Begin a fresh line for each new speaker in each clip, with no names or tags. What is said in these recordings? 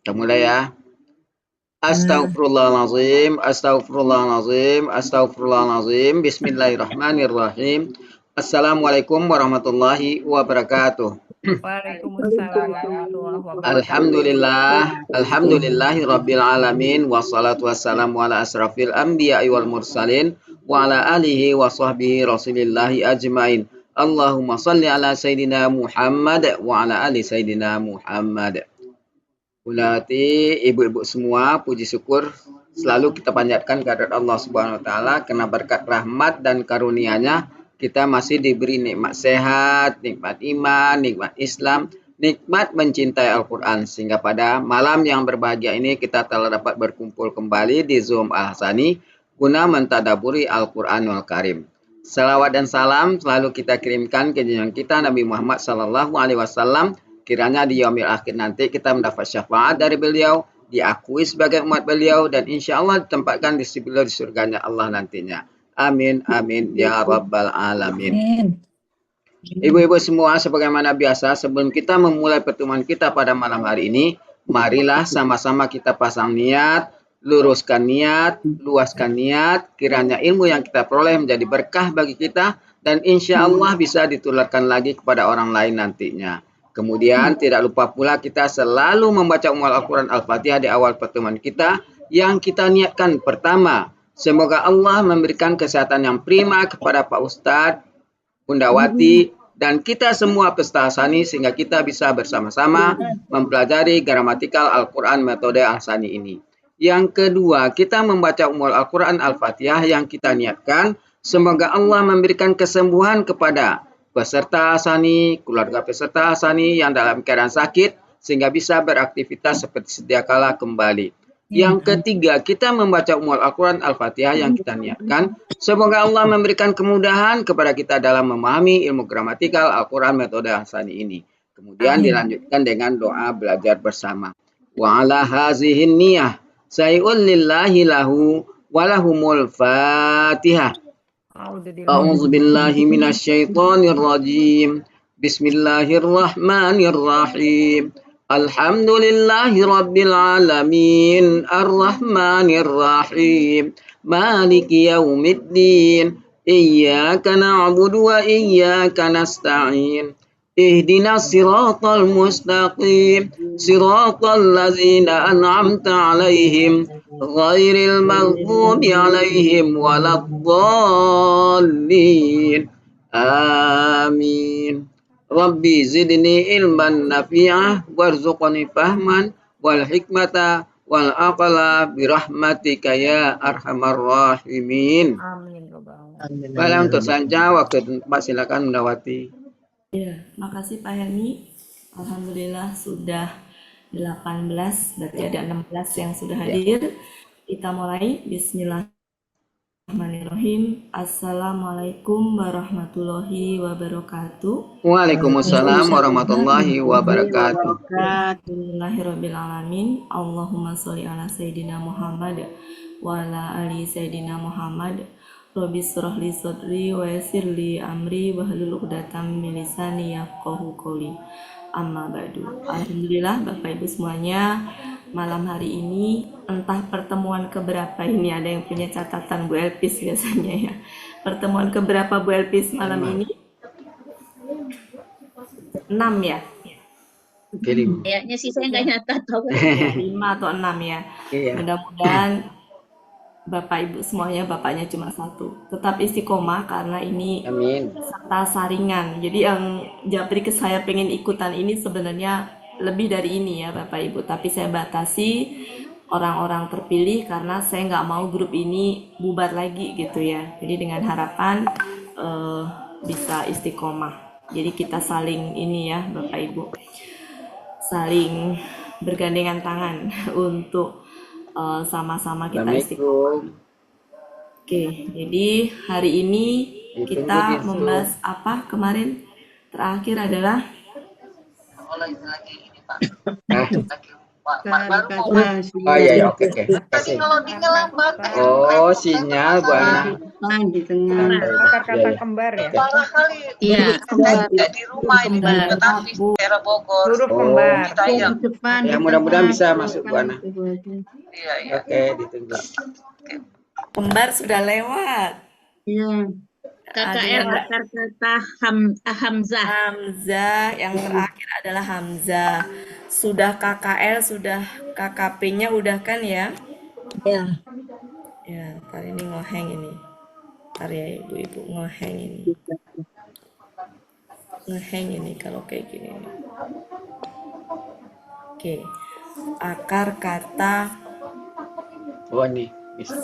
Kita mulai ya. Astaghfirullahalazim, astaghfirullahalazim, astaghfirullahalazim. Bismillahirrahmanirrahim. Assalamualaikum warahmatullahi wabarakatuh.
Waalaikumsalam warahmatullahi wabarakatuh.
Alhamdulillahi rabbil alamin. Wassalatu wassalamu ala asrafil anbiya'i wal mursalin. Wa ala alihi wa sahbihi rasulillahi ajmain. Allahumma salli ala Sayyidina Muhammad wa ala ali Sayyidina Muhammad. Berarti ibu-ibu semua, puji syukur selalu kita panjatkan kehadirat Allah Subhanahu wa taala karena berkat rahmat dan karunia-Nya kita masih diberi nikmat sehat, nikmat iman, nikmat Islam, nikmat mencintai Al-Qur'an sehingga pada malam yang berbahagia ini kita telah dapat berkumpul kembali di Zoom Al-Hasani guna mentadaburi Al-Qur'anul Karim. Salawat dan salam selalu kita kirimkan ke junjungan kita Nabi Muhammad sallallahu alaihi wasallam. Kiranya di yaumil akhir nanti kita mendapat syafaat dari beliau, diakui sebagai umat beliau, dan insya Allah ditempatkan di sebelah di surganya Allah nantinya. Amin, amin, ya rabbal alamin. Ibu-ibu semua, sebagaimana biasa, sebelum kita memulai pertemuan kita pada malam hari ini, marilah sama-sama kita pasang niat, luruskan niat, luaskan niat, kiranya ilmu yang kita peroleh menjadi berkah bagi kita, dan insya Allah bisa ditularkan lagi kepada orang lain nantinya. Kemudian tidak lupa pula kita selalu membaca Al-Quran Al-Fatihah di awal pertemuan kita yang kita niatkan pertama. Semoga Allah memberikan kesehatan yang prima kepada Pak Ustadz, Bunda Wati, dan kita semua peserta Al-Hasani sehingga kita bisa bersama-sama mempelajari gramatikal Al-Quran metode Al-Hasani ini. Yang kedua, kita membaca Al-Quran Al-Fatihah yang kita niatkan. Semoga Allah memberikan kesembuhan kepada peserta Al-Hasani, keluarga peserta Al-Hasani yang dalam keadaan sakit sehingga bisa beraktivitas seperti sedia kala kembali. Yang ketiga, kita membaca Al-Quran Al-Fatihah yang kita niatkan. Semoga Allah memberikan kemudahan kepada kita dalam memahami ilmu gramatikal Al-Quran metode Al-Hasani ini. Kemudian dilanjutkan dengan doa belajar bersama. Wa ala hazihin niyah say'un lillahi lahu walahumul fatihah. A'udzu billahi minasyaitonir rajim. Bismillahirrahmanirrahim. Alhamdulillahi rabbil alamin. Arrahmanir rahim. Maliki yaumiddin. Iyyaka na'budu wa iyyaka nasta'in. Ihdinas siratal mustaqim. Siratal ladzina an'amta 'alaihim ghairil maghdubi 'alaihim waladdallin. Amin. Rabbi zidni ilman nafi'ah warzuqni fahman wal hikmata wal aqla birahmatika ya arhamar rahimin.
Amin.
Baiklah, untuk saja waktu dan tempat silakan Bunda Wati.
Ya, makasih Pak Helmi. Alhamdulillah sudah 18, berarti ada 16 yang sudah hadir. Kita mulai. Bismillahirrahmanirrahim. Assalamualaikum warahmatullahi wabarakatuh.
Waalaikumsalam warahmatullahi wabarakatuh.
Bismillahirrahmanirrahim. Allahumma sholli ala Sayyidina Muhammad wa ala ali Sayyidina Muhammad. Rabbi shrah li sadri wa yassir li amri wahlul 'uqdatam min lisani yafqahu qawli. Amma ba'du. Alhamdulillah Bapak Ibu semuanya, malam hari ini entah pertemuan keberapa ini, ada yang punya catatan Bu Elpis biasanya ya. Pertemuan keberapa Bu Elpis malam ini? 6 ya?
Kayaknya sih saya nggak nyatat.
5 atau 6 ya.
Iya.
Mudah-mudahan Bapak Ibu semuanya bapaknya cuma 1. Tetap istiqomah karena ini peserta saringan. Jadi yang japri ke saya pengen ikutan ini sebenarnya lebih dari ini ya Bapak Ibu. Tapi saya batasi orang-orang terpilih karena saya nggak mau grup ini bubar lagi gitu ya. Jadi dengan harapan bisa istiqomah. Jadi kita saling ini ya Bapak Ibu. Saling bergandengan tangan untuk sama-sama kita istiqomah. Oke, jadi hari ini kita membahas apa kemarin? Terakhir adalah
Kata
Oh iya, iya, oke, oke. Kasih. Oh, sinyal Bu Ana.
Di tengah.
akar kata
Iya, iya.
kembar ya.
Iya, kembar.
di rumah ini
Kembar.
tetapi daerah Bogor.
Huruf
Oh.
kembar.
Sayang.
Di depan.
Ya,
di
mudah-mudahan
tengah,
bisa
di
masuk, Bu
belakang,
Ana.
di bawah.
Iya, iya.
Oke, ditunjuk.
Kembar sudah lewat.
Iya.
Ada
KKL
yang nggak?
akar kata Hamzah.
Hamzah, yang terakhir adalah Hamzah. Sudah KKL, sudah KKP-nya udah kan ya?
Ya.
Ya, ntar ini ngeheng ini. Ntar ya ibu-ibu ngeheng ini. Ngeheng ini kalau kayak gini nih. Oke. Akar kata
Oh, ini bisa.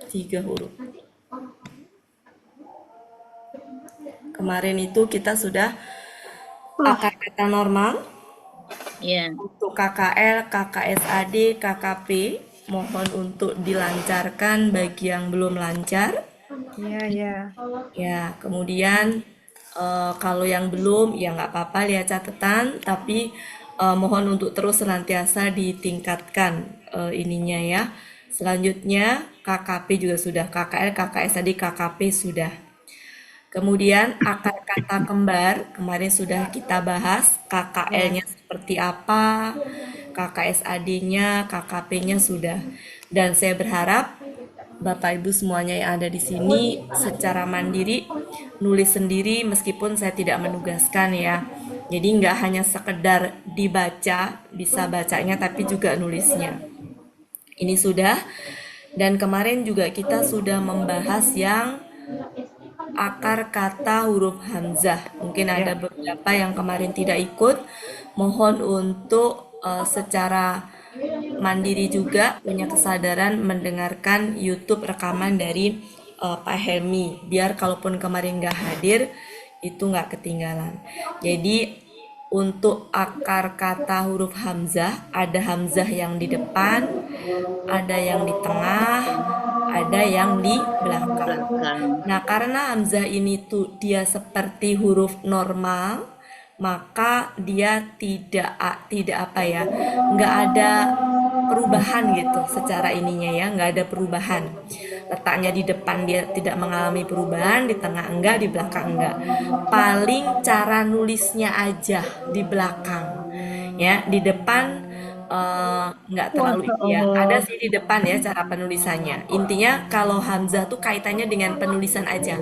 3 huruf. Kemarin itu kita sudah akar kata normal
Iya.
untuk KKL, KKSAD, KKP. Mohon untuk dilancarkan bagi yang belum lancar.
Iya, iya.
Ya, kemudian kalau yang belum ya nggak apa-apa lihat catatan, tapi mohon untuk terus senantiasa ditingkatkan ininya ya. Selanjutnya KKP juga sudah, KKL, KKSAD, KKP sudah. Kemudian akar kata kembar kemarin sudah kita bahas, KKL-nya seperti apa, KKSAD-nya, KKP-nya sudah. Dan saya berharap Bapak Ibu semuanya yang ada di sini secara mandiri nulis sendiri meskipun saya tidak menugaskan ya. Jadi nggak hanya sekedar dibaca, bisa bacanya tapi juga nulisnya. Ini sudah. Dan kemarin juga kita sudah membahas yang akar kata huruf hamzah. Mungkin ada beberapa yang kemarin tidak ikut. Mohon untuk secara mandiri juga punya kesadaran mendengarkan YouTube rekaman dari Pak Helmi. Biar kalaupun kemarin nggak hadir, itu nggak ketinggalan. Jadi untuk akar kata huruf hamzah, ada hamzah yang di depan, ada yang di tengah, ada yang di belakang. Nah, karena hamzah ini tuh dia seperti huruf normal, maka dia tidak apa ya, nggak ada perubahan gitu secara ininya ya, nggak ada perubahan. Letaknya di depan dia tidak mengalami perubahan, di tengah enggak, di belakang enggak. Paling cara nulisnya aja di belakang ya, di depan nggak terlalu ini ya. Ada sih di depan ya cara penulisannya. Intinya kalau hamzah tuh kaitannya dengan penulisan aja.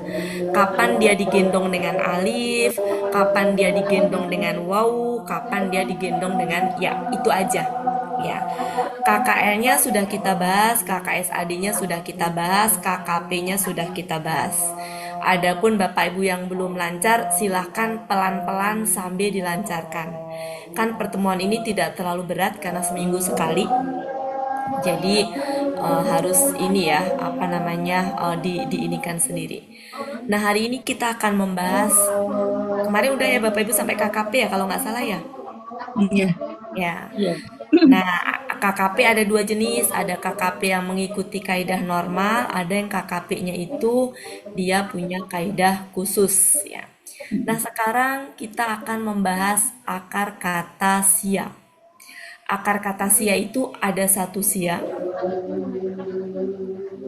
Kapan dia digendong dengan alif, kapan dia digendong dengan waw, kapan dia digendong dengan ya, itu aja. Ya. KKL-nya sudah kita bahas, KKSAD-nya sudah kita bahas, KKP-nya sudah kita bahas. Adapun Bapak Ibu yang belum lancar, silahkan pelan-pelan sambil dilancarkan. Kan pertemuan ini tidak terlalu berat karena seminggu sekali. Jadi harus ini ya, apa namanya, diinikan sendiri. Nah, hari ini kita akan membahas, kemarin udah ya Bapak Ibu sampai KKP ya kalau nggak salah ya?
Iya.
Ya. Nah, KKP ada 2 jenis, ada KKP yang mengikuti kaidah normal, ada yang KKP-nya itu dia punya kaidah khusus ya. Nah, sekarang kita akan membahas akar kata sia. Akar kata sia itu ada 1 sia,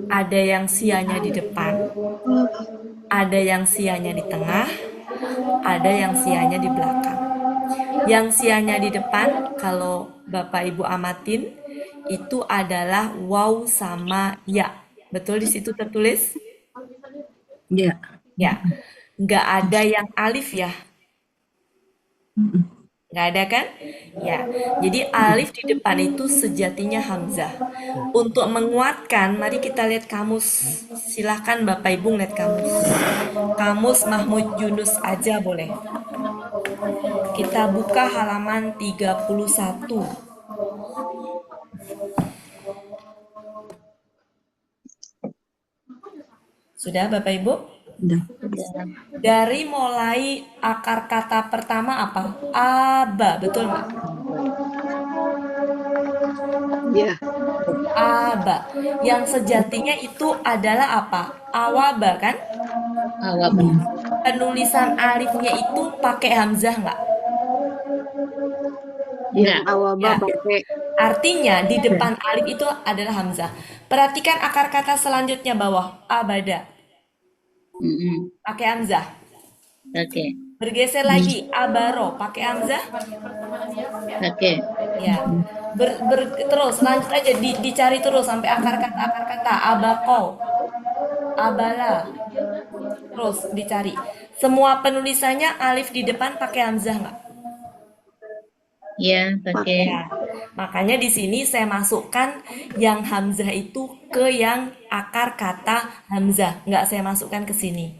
ada yang sianya di depan, ada yang sianya di tengah, ada yang sianya di belakang. Yang sianya di depan, kalau Bapak Ibu amatin, itu adalah waw sama ya. Betul di situ tertulis?
Iya.
Ya. Nggak ada yang alif ya? Nggak ada kan? Ya. Jadi alif di depan itu sejatinya hamzah. Untuk menguatkan, mari kita lihat kamus. Silahkan Bapak Ibu lihat kamus. Kamus Mahmud Yunus aja boleh. Kita buka halaman 31. Sudah Bapak Ibu?
Udah.
Dari mulai akar kata pertama apa? Aba, betul nggak?
Iya.
Aba. Yang sejatinya itu adalah apa? Awaba kan?
Awab.
Penulisan alifnya itu pakai hamzah nggak?
Enggak.
awaba
Ya.
pakai
Artinya di depan alif itu adalah hamzah. Perhatikan akar kata selanjutnya bawah, abada.
Mm-mm.
Pakai hamzah.
Oke.
Bergeser lagi, abaro. Pakai hamzah.
Oke.
Ya. Terus lanjut aja dicari terus sampai akar kata abako, abala. Terus dicari. Semua penulisannya alif di depan pakai hamzah nggak?
Ya, pakai.
Ya. Makanya di sini saya masukkan yang hamzah itu ke yang akar kata hamzah, nggak saya masukkan ke sini.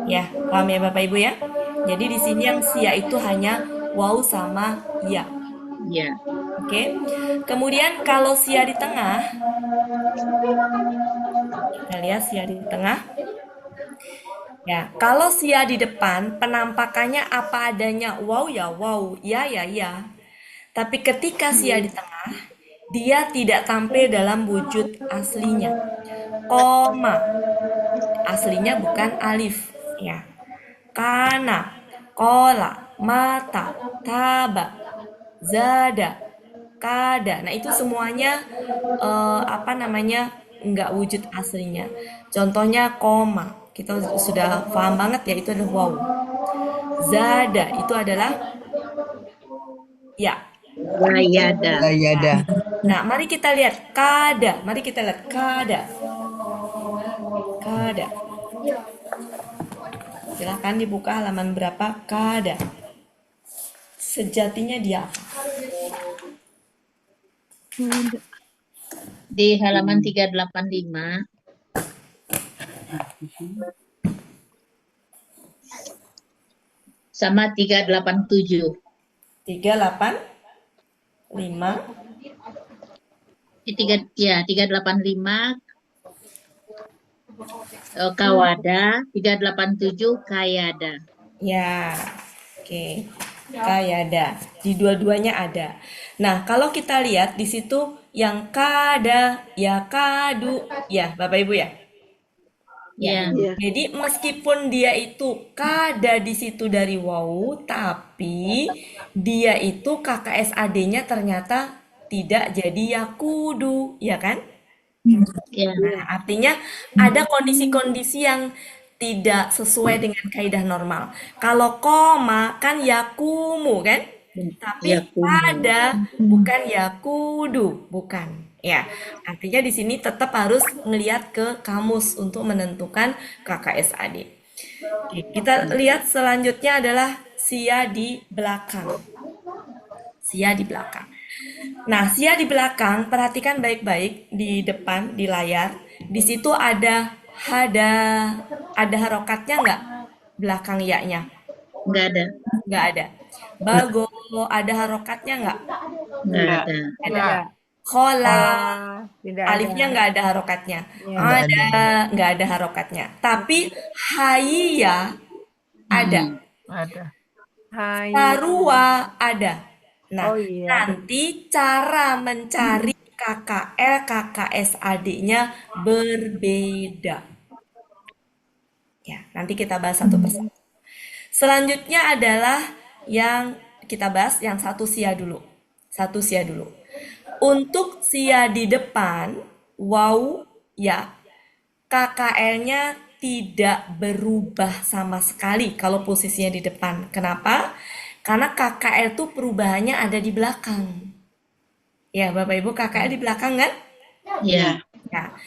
Ya, paham ya Bapak Ibu ya? Jadi di sini yang sia itu hanya waw sama ya.
Ya.
Oke. Kemudian kalau sia di tengah, kita lihat sia di tengah. Ya, kalau sia di depan penampakannya apa adanya wow ya wow, ya ya ya. Tapi ketika sia di tengah, dia tidak tampil dalam wujud aslinya. Koma, aslinya bukan alif, ya. Kana, kola, mata, taba, zada, kada. Nah, itu semuanya nggak wujud aslinya. Contohnya koma. Kita sudah paham banget ya, itu adalah wow. Zada itu adalah ya.
Wayada.
Ayada.
Nah, mari kita lihat kada. Mari kita lihat kada. Kada. Silahkan dibuka halaman berapa? Kada. Sejatinya dia apa?
Di halaman 385. Sama 387.
385.
Di 385 kawada, 387 kayada.
Ya, oke. Kayada. Di dua-duanya ada. Nah, kalau kita lihat di situ yang kada, ya kadu, ya Bapak Ibu ya.
Ya.
Ya.
Jadi meskipun dia itu kada di situ dari wawu, tapi dia itu KKSAD-nya ternyata tidak jadi yakudu, ya kan?
Ya.
Nah, artinya ada kondisi-kondisi yang tidak sesuai dengan kaidah normal. Kalau koma kan yakumu kan? Tapi
Yakumu.
pada bukan yakudu, bukan. Ya, artinya di sini tetap harus ngelihat ke kamus untuk menentukan KKSAD. Oke, kita lihat selanjutnya adalah sia di belakang. Sia di belakang. Nah, sia di belakang, perhatikan baik-baik di depan, di layar. Di situ ada harokatnya nggak? Belakang ya-nya?
Enggak ada.
Nggak ada. Bago, ada harokatnya nggak?
Enggak ada.
Ada. Khola,
Tidak
alifnya nggak ada harokatnya.
Nggak
Nggak ada harokatnya. Tapi hayya ada.
ada.
Sarua ada. Nah,
Oh iya.
nanti cara mencari KKL, KKSAD-nya berbeda. Ya, nanti kita bahas satu persatu. Selanjutnya adalah yang kita bahas yang satu sia dulu. Satu sia dulu. Untuk sia di depan, wow, ya, KKL-nya tidak berubah sama sekali kalau posisinya di depan. Kenapa? Karena KKL itu perubahannya ada di belakang. Ya, Bapak Ibu, KKL di belakang kan?
Ya.
Ya.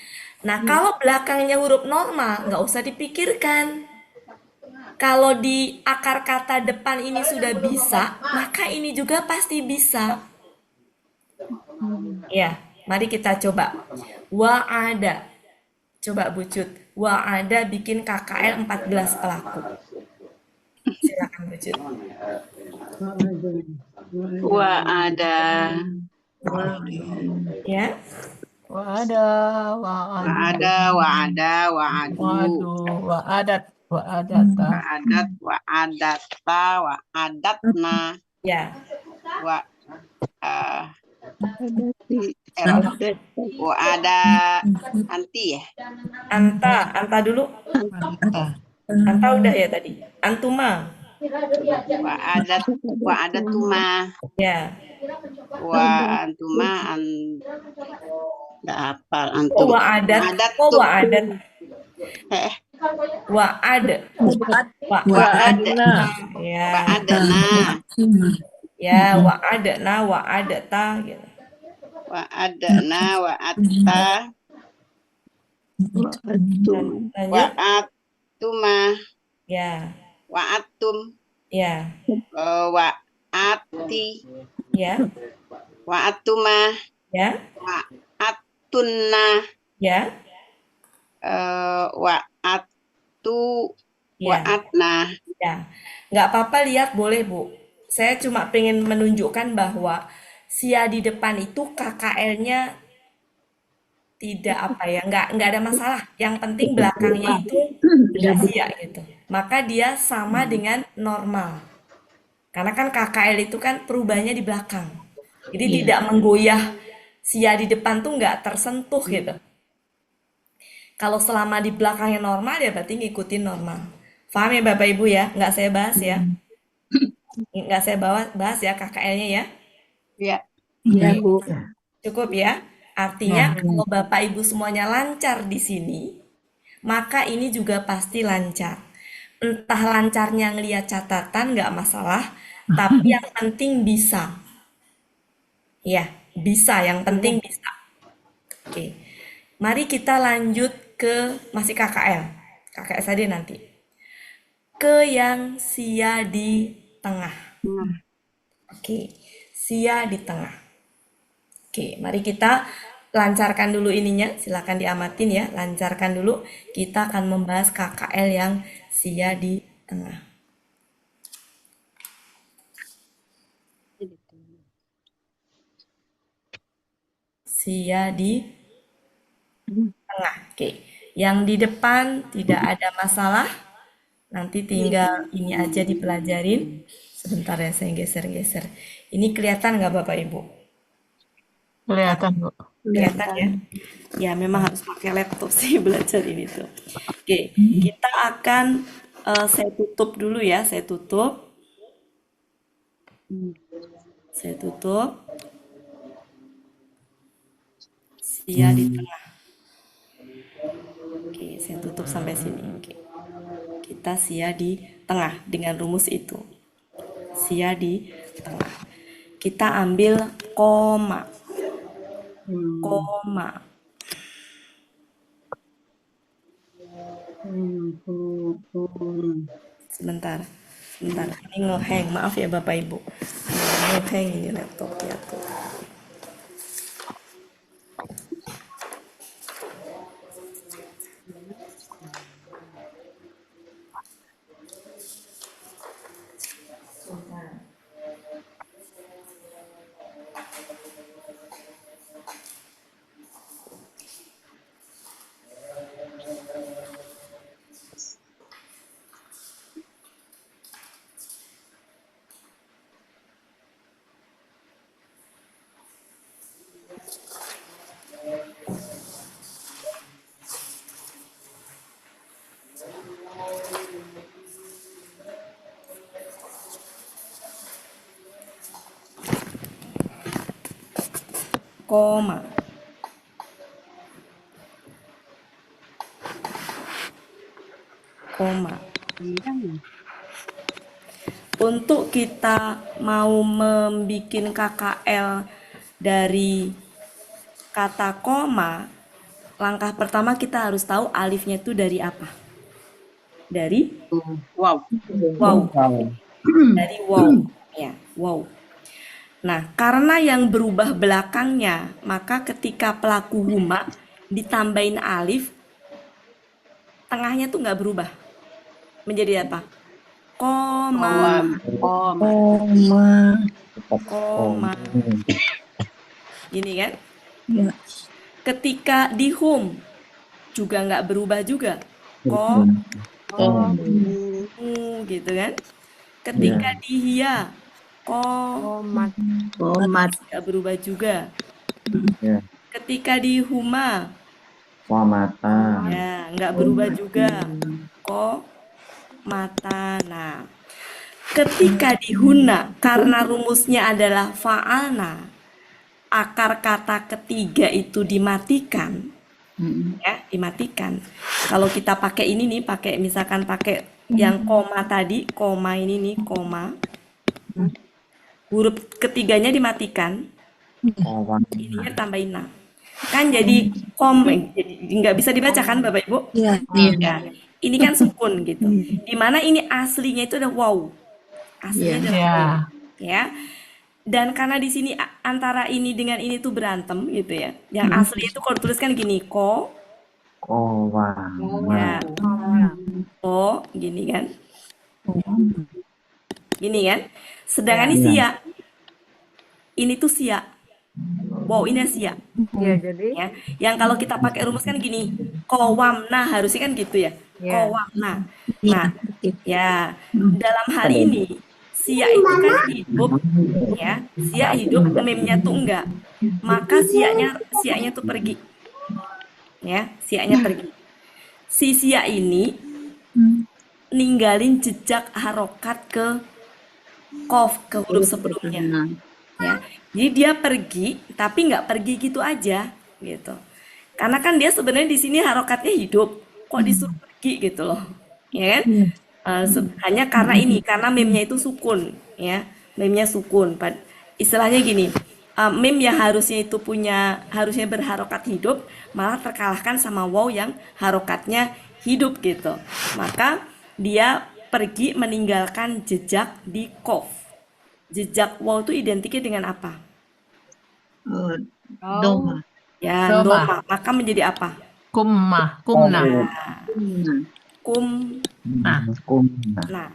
Nah, kalau belakangnya huruf normal, nggak usah dipikirkan. Kalau di akar kata depan ini sudah bisa, maka ini juga pasti bisa. Ya, mari kita coba. Wa'ada. Coba Bucut. Wa'ada bikin KKL 14 pelaku. Silakan Bucut.
Wa'ada.
Ya.
Wa'ada, wa'adu,
Wa'ada, wa'adu.
wa'adat, wa'adata,
Wa'adat, wa'adata, wa'adatna.
Ya.
Wa wa'ada anti ya.
Anta dulu. Anta udah ya tadi. Antuma.
Wa adatuma.
Ya.
Wa antuma nggak hafal
Kok
antum.
wa'adat?
Adat
Kok
tuh.
wa'adat?
Eh,
Wa'ad.
wa
Wa'ad.
ada.
Ya.
Wa adana.
Ya, wa'adna, wa'adata gitu.
Wa adana wa atta. Wa
Lanjut.
atuma.
Ya.
Wa atum.
Ya.
Wa ati.
Ya.
Wa atuma.
Ya.
Wa atunna.
Ya.
Wa atu. Wa
Ya.
atna.
Ya. Nggak apa-apa lihat boleh, Bu. Saya cuma pengen menunjukkan bahwa sia di depan itu KKL-nya tidak apa ya, nggak ada masalah. Yang penting belakangnya itu nggak sia gitu. Maka dia sama dengan normal. Karena kan KKL itu kan perubahannya di belakang. Jadi tidak menggoyah sia di depan tuh nggak tersentuh gitu. Kalau selama di belakangnya normal ya berarti ngikutin normal. Paham ya Bapak Ibu ya? Nggak saya bahas ya. Nggak saya bahas ya KKL-nya ya.
Ya.
Ya, Bu.
Cukup ya. Artinya kalau Bapak Ibu semuanya lancar di sini, maka ini juga pasti lancar. Entah lancarnya ngelihat catatan nggak masalah, tapi yang penting bisa. Ya, bisa. Yang penting bisa. Oke. Mari kita lanjut ke masih KKL. KKL saja nanti. Ke yang sia di tengah. Oke. Sia di tengah. Oke, mari kita lancarkan dulu ininya. Silakan diamatin ya. Lancarkan dulu. Kita akan membahas KKL yang sia di tengah. Sia di tengah. Oke. Yang di depan tidak ada masalah. Nanti tinggal ini aja dipelajarin. Sebentar ya, saya geser-geser. Ini kelihatan nggak Bapak Ibu?
Kelihatan, Bu.
Kelihatan ya? Ya, memang harus pakai laptop sih belajar ini tuh. Oke, kita akan saya tutup dulu ya. Saya tutup. Saya tutup. Sia di tengah. Oke, saya tutup sampai sini. Oke. Kita sia di tengah dengan rumus itu. Sia di tengah. Kita ambil koma. Koma. Sebentar. Sebentar. Ini ngehang. Maaf ya Bapak Ibu. Ngehang ini laptop ya tuh. Koma. Koma. Untuk kita mau membuat KKL dari kata koma, langkah pertama kita harus tahu alifnya itu dari apa? Dari
Wow.
wow. Dari wow. Ya, wow. Nah, karena yang berubah belakangnya, maka ketika pelaku huma ditambahin alif, tengahnya tuh nggak berubah. Menjadi apa? Koma. Koma. Gini kan?
Ya.
Ketika di hum juga nggak berubah juga. Gitu kan? Ketika di hia,
Komat.
nggak berubah juga. Ketika di huma, ya nggak berubah juga. Mata. Nah, Ketika dihuna, karena rumusnya adalah fa'alna, akar kata ketiga itu dimatikan, ya, dimatikan. Kalau kita pakai ini nih, misalkan pakai yang koma tadi, koma ini nih, koma, huruf ketiganya dimatikan, ininya tambahin na. Kan jadi jadi nggak bisa dibaca kan Bapak Ibu?
Iya.
Ya, ini kan sukun gitu. Dimana ini aslinya itu ada wow. Aslinya ada wow. Ya. Dan karena di sini antara ini dengan ini tuh berantem gitu ya. Yang asli itu kalau dituliskan gini, ya, gini kan. Gini kan. Sedangkan ini sia. Ini tuh sia. Wow, ini sia.
Iya, jadi
Ya. Yang kalau kita pakai rumus kan gini, kowamna, harusnya kan gitu ya. Kowamna. Nah, ya, dalam hal ini sia itu kan hidup, ya. Sia hidup, memnya tuh enggak. Maka sianya tuh pergi. Ya, sianya pergi. Si sia ini ninggalin jejak harokat ke kof, ke huruf sebelumnya. Ya, jadi dia pergi, tapi nggak pergi gitu aja, gitu. Karena kan dia sebenarnya di sini harokatnya hidup, kok disuruh pergi gitu loh, ya kan? Hanya karena ini, karena memnya itu sukun, ya, memnya sukun. Istilahnya gini, mem yang harusnya berharokat hidup, malah terkalahkan sama waw yang harokatnya hidup gitu. Maka dia pergi meninggalkan jejak di kof. Jejak waw itu identiknya dengan apa?
Doma.
Ya, doma. Maka menjadi apa?
kumna.
Nah,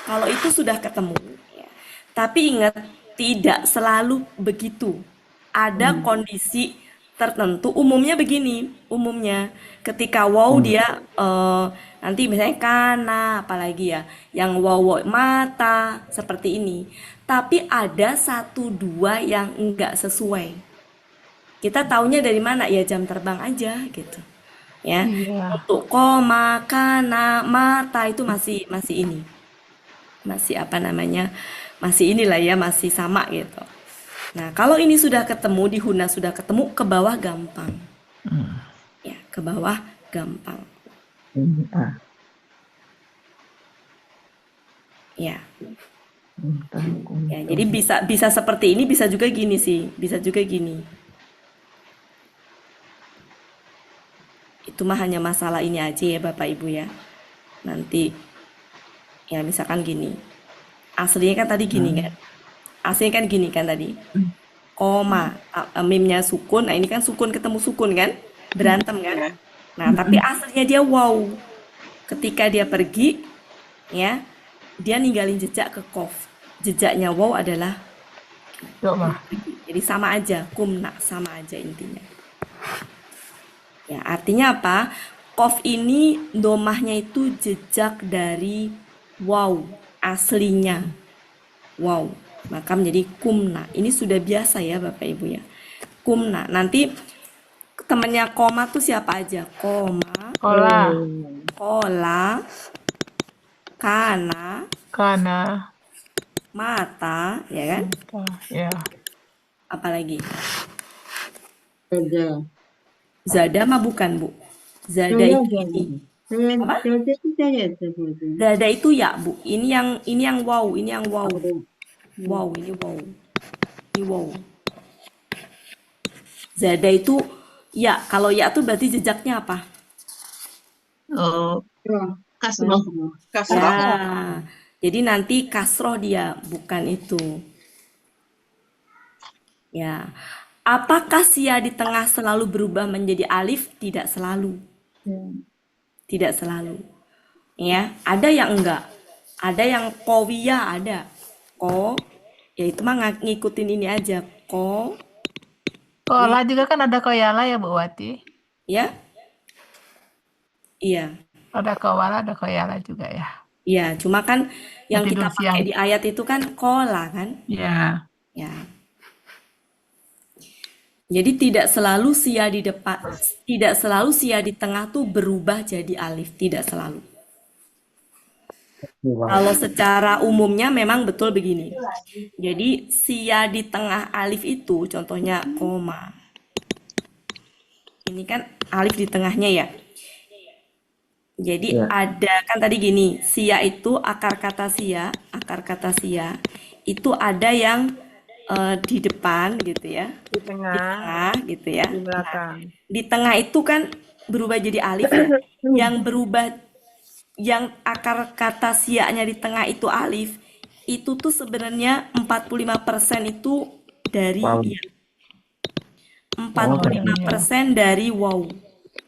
kalau itu sudah ketemu, ya. Tapi ingat, tidak selalu begitu. Ada kondisi tertentu, umumnya begini, ketika waw dia nanti misalnya kana, apalagi ya, yang waw mata, seperti ini. Tapi ada 1-2 yang enggak sesuai. Kita taunya dari mana? Ya jam terbang aja gitu. Ya. Untuk koma, kana, mata itu masih ini. Masih apa namanya? Masih inilah ya, masih sama gitu. Nah, kalau ini sudah ketemu, di huna sudah ketemu, ke bawah gampang. Ya, ke bawah gampang. Ya. Ya, jadi bisa seperti ini, bisa juga gini sih, bisa juga gini. Itu mah hanya masalah ini aja ya Bapak Ibu ya. Nanti ya misalkan gini. Aslinya kan tadi gini kan. Aslinya kan gini kan tadi. Koma, mimnya sukun. Nah, ini kan sukun ketemu sukun kan? Berantem kan? Nah, tapi aslinya dia wow. Ketika dia pergi, ya, dia ninggalin jejak ke kof. Jejaknya wow adalah
Doma.
jadi sama aja, kumna, sama aja intinya. Ya, artinya apa? Kof ini domahnya itu jejak dari wow, aslinya. Wow, maka menjadi kumna. Ini sudah biasa ya Bapak Ibu ya. Kumna. Nanti temannya koma tuh siapa aja? Koma, kola, kana, mata, ya kan?
Ya.
Apalagi? Zada mah bukan, Bu. Zada itu ini. Apa? Zada itu ya, Bu. Ini yang wow, ini yang wow. Wow, ini wow. Ini wow. Zada itu ya, kalau ya tuh berarti jejaknya apa?
Kasroh.
Ya. Jadi nanti kasroh dia, bukan itu. Ya. Apakah sia di tengah selalu berubah menjadi alif? Tidak selalu. Tidak selalu. Ya, ada yang enggak. Ada yang kowiya ada. Ya itu mah ngikutin ini aja.
Kola juga kan ada koyala ya Bu Wati.
Ya. Iya.
Ada kowala, ada koyala juga ya.
Iya, cuma kan yang kita
Tidur siang.
pakai di ayat itu kan kola kan?
Ya.
Ya. Jadi tidak selalu sia di depan, tidak selalu sia di tengah tuh berubah jadi alif, tidak selalu. Kalau secara umumnya memang betul begini. Jadi sia di tengah alif itu contohnya koma. Ini kan alif di tengahnya ya. Jadi ada kan tadi gini, sia itu akar kata sia itu ada yang di depan gitu ya,
Di
di
tengah,
tengah gitu ya.
di belakang.
Di tengah itu kan berubah jadi alif ya. Yang berubah, yang akar kata sia-nya di tengah itu alif, itu tuh sebenarnya 45% itu dari ya, 45% dari waw.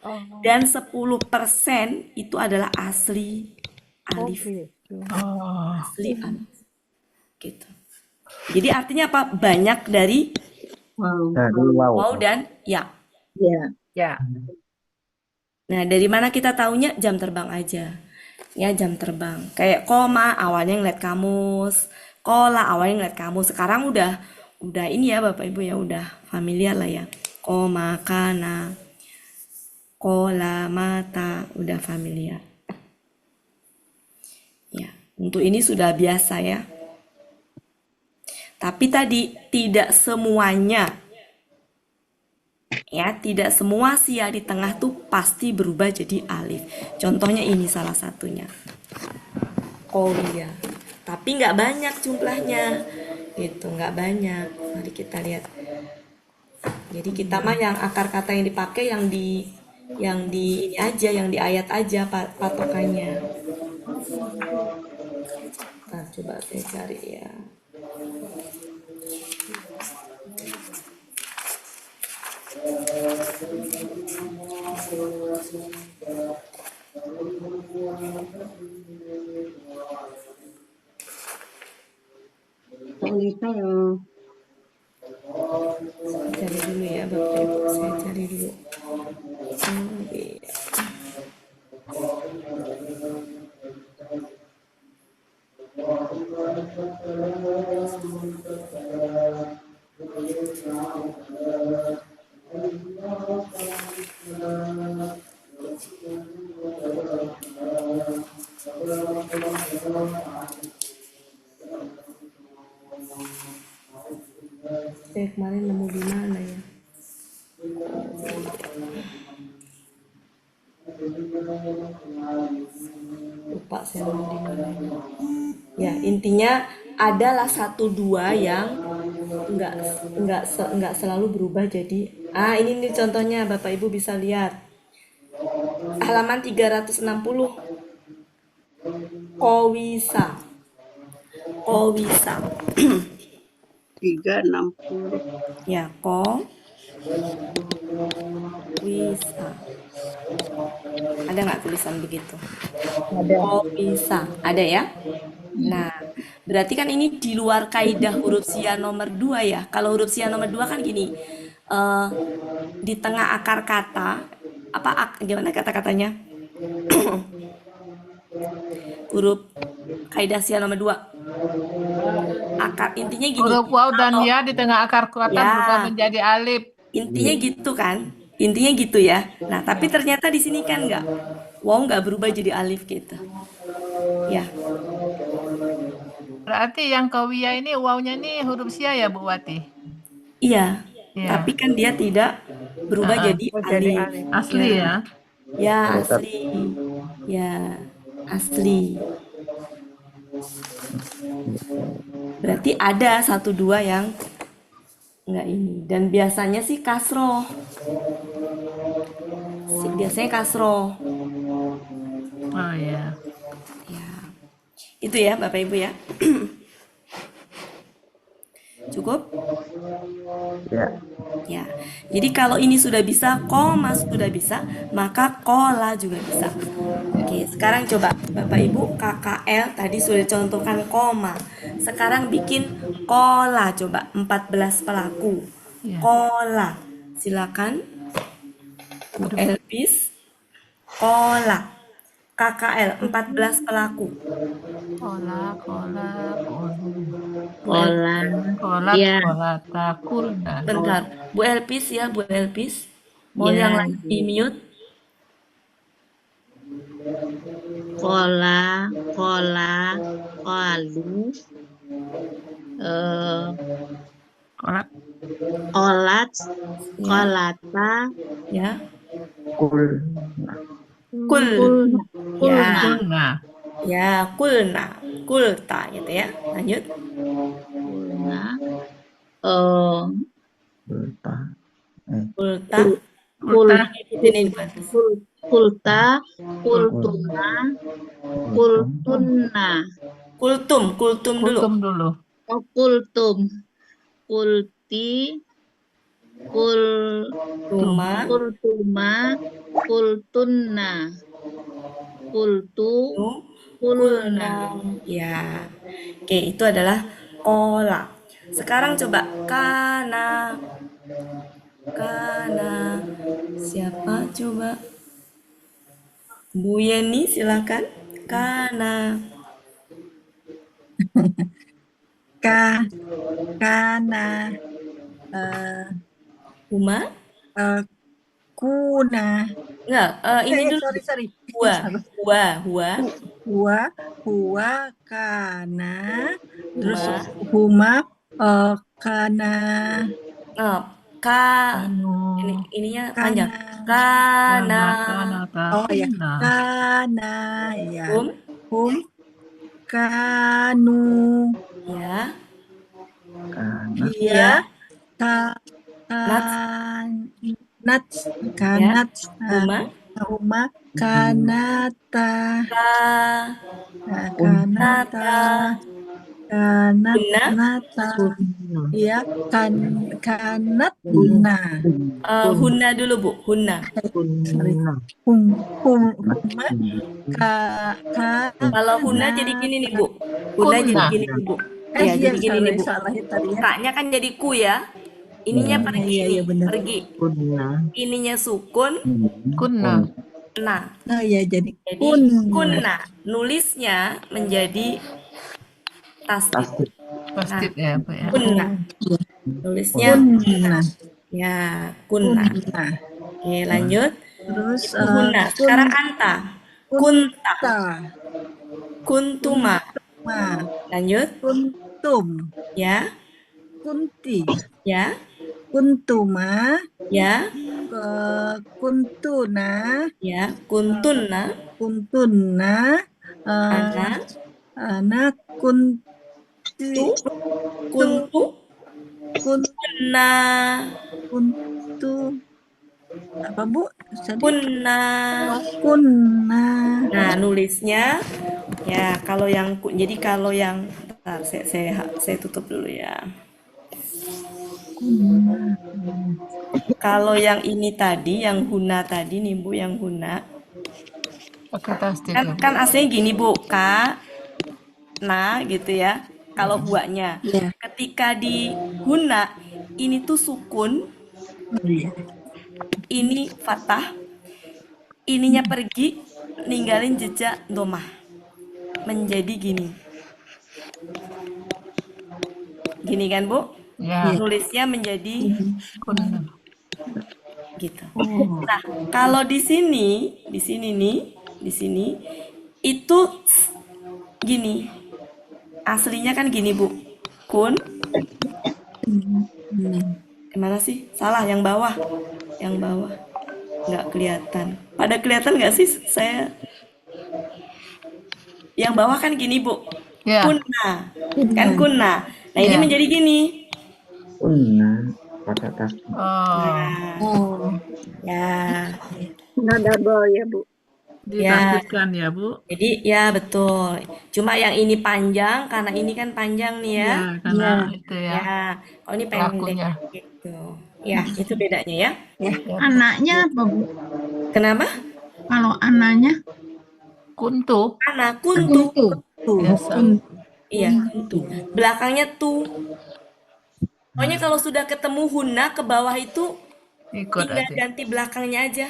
Oh,
Dan 10% itu adalah asli alif.
oh,
Asli alif. Gitu. Jadi artinya apa? Banyak dari
Wow.
waw dan ya.
Ya.
ya.
Nah, dari mana kita taunya? Jam terbang aja. Ya, jam terbang. Kayak koma awalnya ngeliat kamus, kola awalnya ngeliat kamus. Sekarang udah ini ya Bapak Ibu ya, udah familiar lah ya. Koma, kana, kola, mata, udah familiar. Ya, untuk ini sudah biasa ya. Tapi tadi tidak semuanya. Ya, tidak semua sia di tengah tuh pasti berubah jadi alif. Contohnya ini salah satunya. Korea. Tapi nggak banyak jumlahnya. Gitu, nggak banyak. Mari kita lihat. Jadi kita mah yang akar kata yang dipakai yang di ini aja, yang di ayat aja patokannya. Nah, coba saya cari ya.
Wanita yang
Cari dulu ya Bapak Ibu, saya cari dulu. Saya kemarin nemu di mana ya? Lupa saya nemu di mana. Ya, intinya adalah 1-2 yang nggak selalu berubah jadi ini nih contohnya Bapak Ibu bisa lihat. Halaman 360. Kowisa.
360.
Ya, wisa. Ada nggak tulisan begitu?
Ada.
Bisa. Ada ya? Nah, berarti kan ini di luar kaidah huruf sia nomor 2 ya. Kalau huruf sia nomor 2 kan gini, di tengah akar kata, gimana kata-katanya? Huruf kaidah sia nomor 2. Akar intinya gini.
Huruf waw dan ya di tengah akar kata
Ya.
berubah menjadi alif.
Intinya gitu kan? Intinya gitu ya. Nah, tapi ternyata di sini kan nggak. Wow nggak berubah jadi alif gitu. Ya,
Berarti yang kawiyah ini wawnya ini huruf sia ya Bu Wati?
iya.
Iya.
Tapi kan dia tidak berubah jadi
Jadi
alif.
alif. Asli ya?
Ya, asli. Ya, asli. Berarti ada 1-2 yang nggak ini. Dan biasanya sih kasroh. Biasanya kasroh.
Oh ya.
Ya. Itu ya Bapak Ibu ya. Cukup? Ya. Jadi kalau ini sudah bisa, koma sudah bisa, maka kola juga bisa. Oke, sekarang coba Bapak Ibu KKL tadi sudah contohkan koma. Sekarang bikin kola coba 14 pelaku.
Ya.
Kola. Silakan. Bu Elpis. Kola. KKL 14 pelaku.
Kola.
Kola. Ya.
Kulna.
Bentar, Bu Elpis ya, Bu Elpis. Mau
Ya.
yang lain di mute?
kola, kalu,
Kolak.
kolat,
Ya,
kolata,
ya.
kul,
Ya,
kulna,
Nah,
ya, kulna, kulta gitu ya. Lanjut.
kulna, eh,
Kulta.
kul,
ultah.
Ini dibantu.
kulta, kultuna, kultunna,
Kultum dulu.
Kultum dulu.
kultum, kulti, kul,
Tuma,
kultuma, kultunna, kultu,
nu,
kulna.
kulna. Ya. Oke, itu adalah kola. Sekarang coba kana. Kana. Siapa coba? Bu Yeni silakan. Kana.
Kana,
Uma?
kuna.
Enggak, ini dulu.
Sorry.
Hua. Hua. Hua.
Hua, kana. Terus
Huma.
huma, kana,
Ka.
Anu.
Ininya
kana.
panjang. Kana.
Oh ya,
Nah.
kana, ya.
Hum.
Kanu,
Ya.
iya.
Ya.
Ka,
Nats.
nats,
Ya.
kanats,
Huma.
huma, kanata,
Ka.
kanata,
Guna.
kanata, ya, kanatna,
Huna dulu Bu. Huna.
sorry, huma, ka,
Kalau huna jadi gini nih Bu. Huna jadi
Kunna.
gini nih Bu.
iya,
Jadi gini nih Bu.
salahin tadi ya.
Kaknya kan jadi ku ya. Ininya pergi
Iya,
nih.
benar.
Pergi. Ininya sukun.
Kunna.
Nah.
Oh ya, jadi
Jadi kunna. Nulisnya menjadi tasdid.
Tasdid ya, Bu ya.
Kunna. Nulisnya
kunna,
ya, kunna.
kunna.
Oke, lanjut.
Terus
Itu huna. Sekarang anta. Kunta. Kuntuma.
ma,
Lanjut.
kuntum,
Ya.
kunti,
Ya.
kuntuma,
Ya.
kuntuna,
Ya. Kuntunna.
kuntunna,
Ana.
anak kunti,
Kuntu.
kun,
Kunna.
kuntu, apa Bu? Tadi?
Kunna.
Kunna,
Nah, nulisnya ya jadi kalau yang bentar, saya tutup dulu ya.
kunna.
Kalau yang ini tadi, yang huna tadi nih Bu, yang huna.
Pakai tasdid ya, Bu.
Kan aslinya gini Bu, na gitu ya. Kalau huanya.
Ya.
Ketika di huna, ini tuh sukun,
Iya.
ini fathah, ininya pergi, ninggalin jejak domah. Menjadi gini. Gini kan Bu?
Ya.
Nulisnya menjadi
Kunna.
gitu. Nah, kalau di sini itu gini. Aslinya kan gini, Bu. Kun. Gimana sih? Salah, yang bawah. Yang bawah. Nggak kelihatan. Pada kelihatan nggak sih saya? Yang bawah kan gini, Bu.
Ya.
Kunna. Kan kunna. Nah, ini
Ya.
menjadi gini.
Oh.
Ya.
Nggak double ya, Bu.
Ditasdidkan ya, Bu.
Jadi ya betul. Cuma yang ini panjang karena ini kan panjang nih ya.
Ya, karena itu ya.
Ya, kalau ini pendek
Pelakunya.
gitu. Ya, itu bedanya ya.
Anaknya apa, Bu?
Kenapa?
Kalau anaknya
Kuntu.
Anak kuntu.
Biasa.
Iya, kuntu. Belakangnya tu. Pokoknya kalau sudah ketemu huna ke bawah itu
Ikut
tinggal
aja.
ganti belakangnya aja.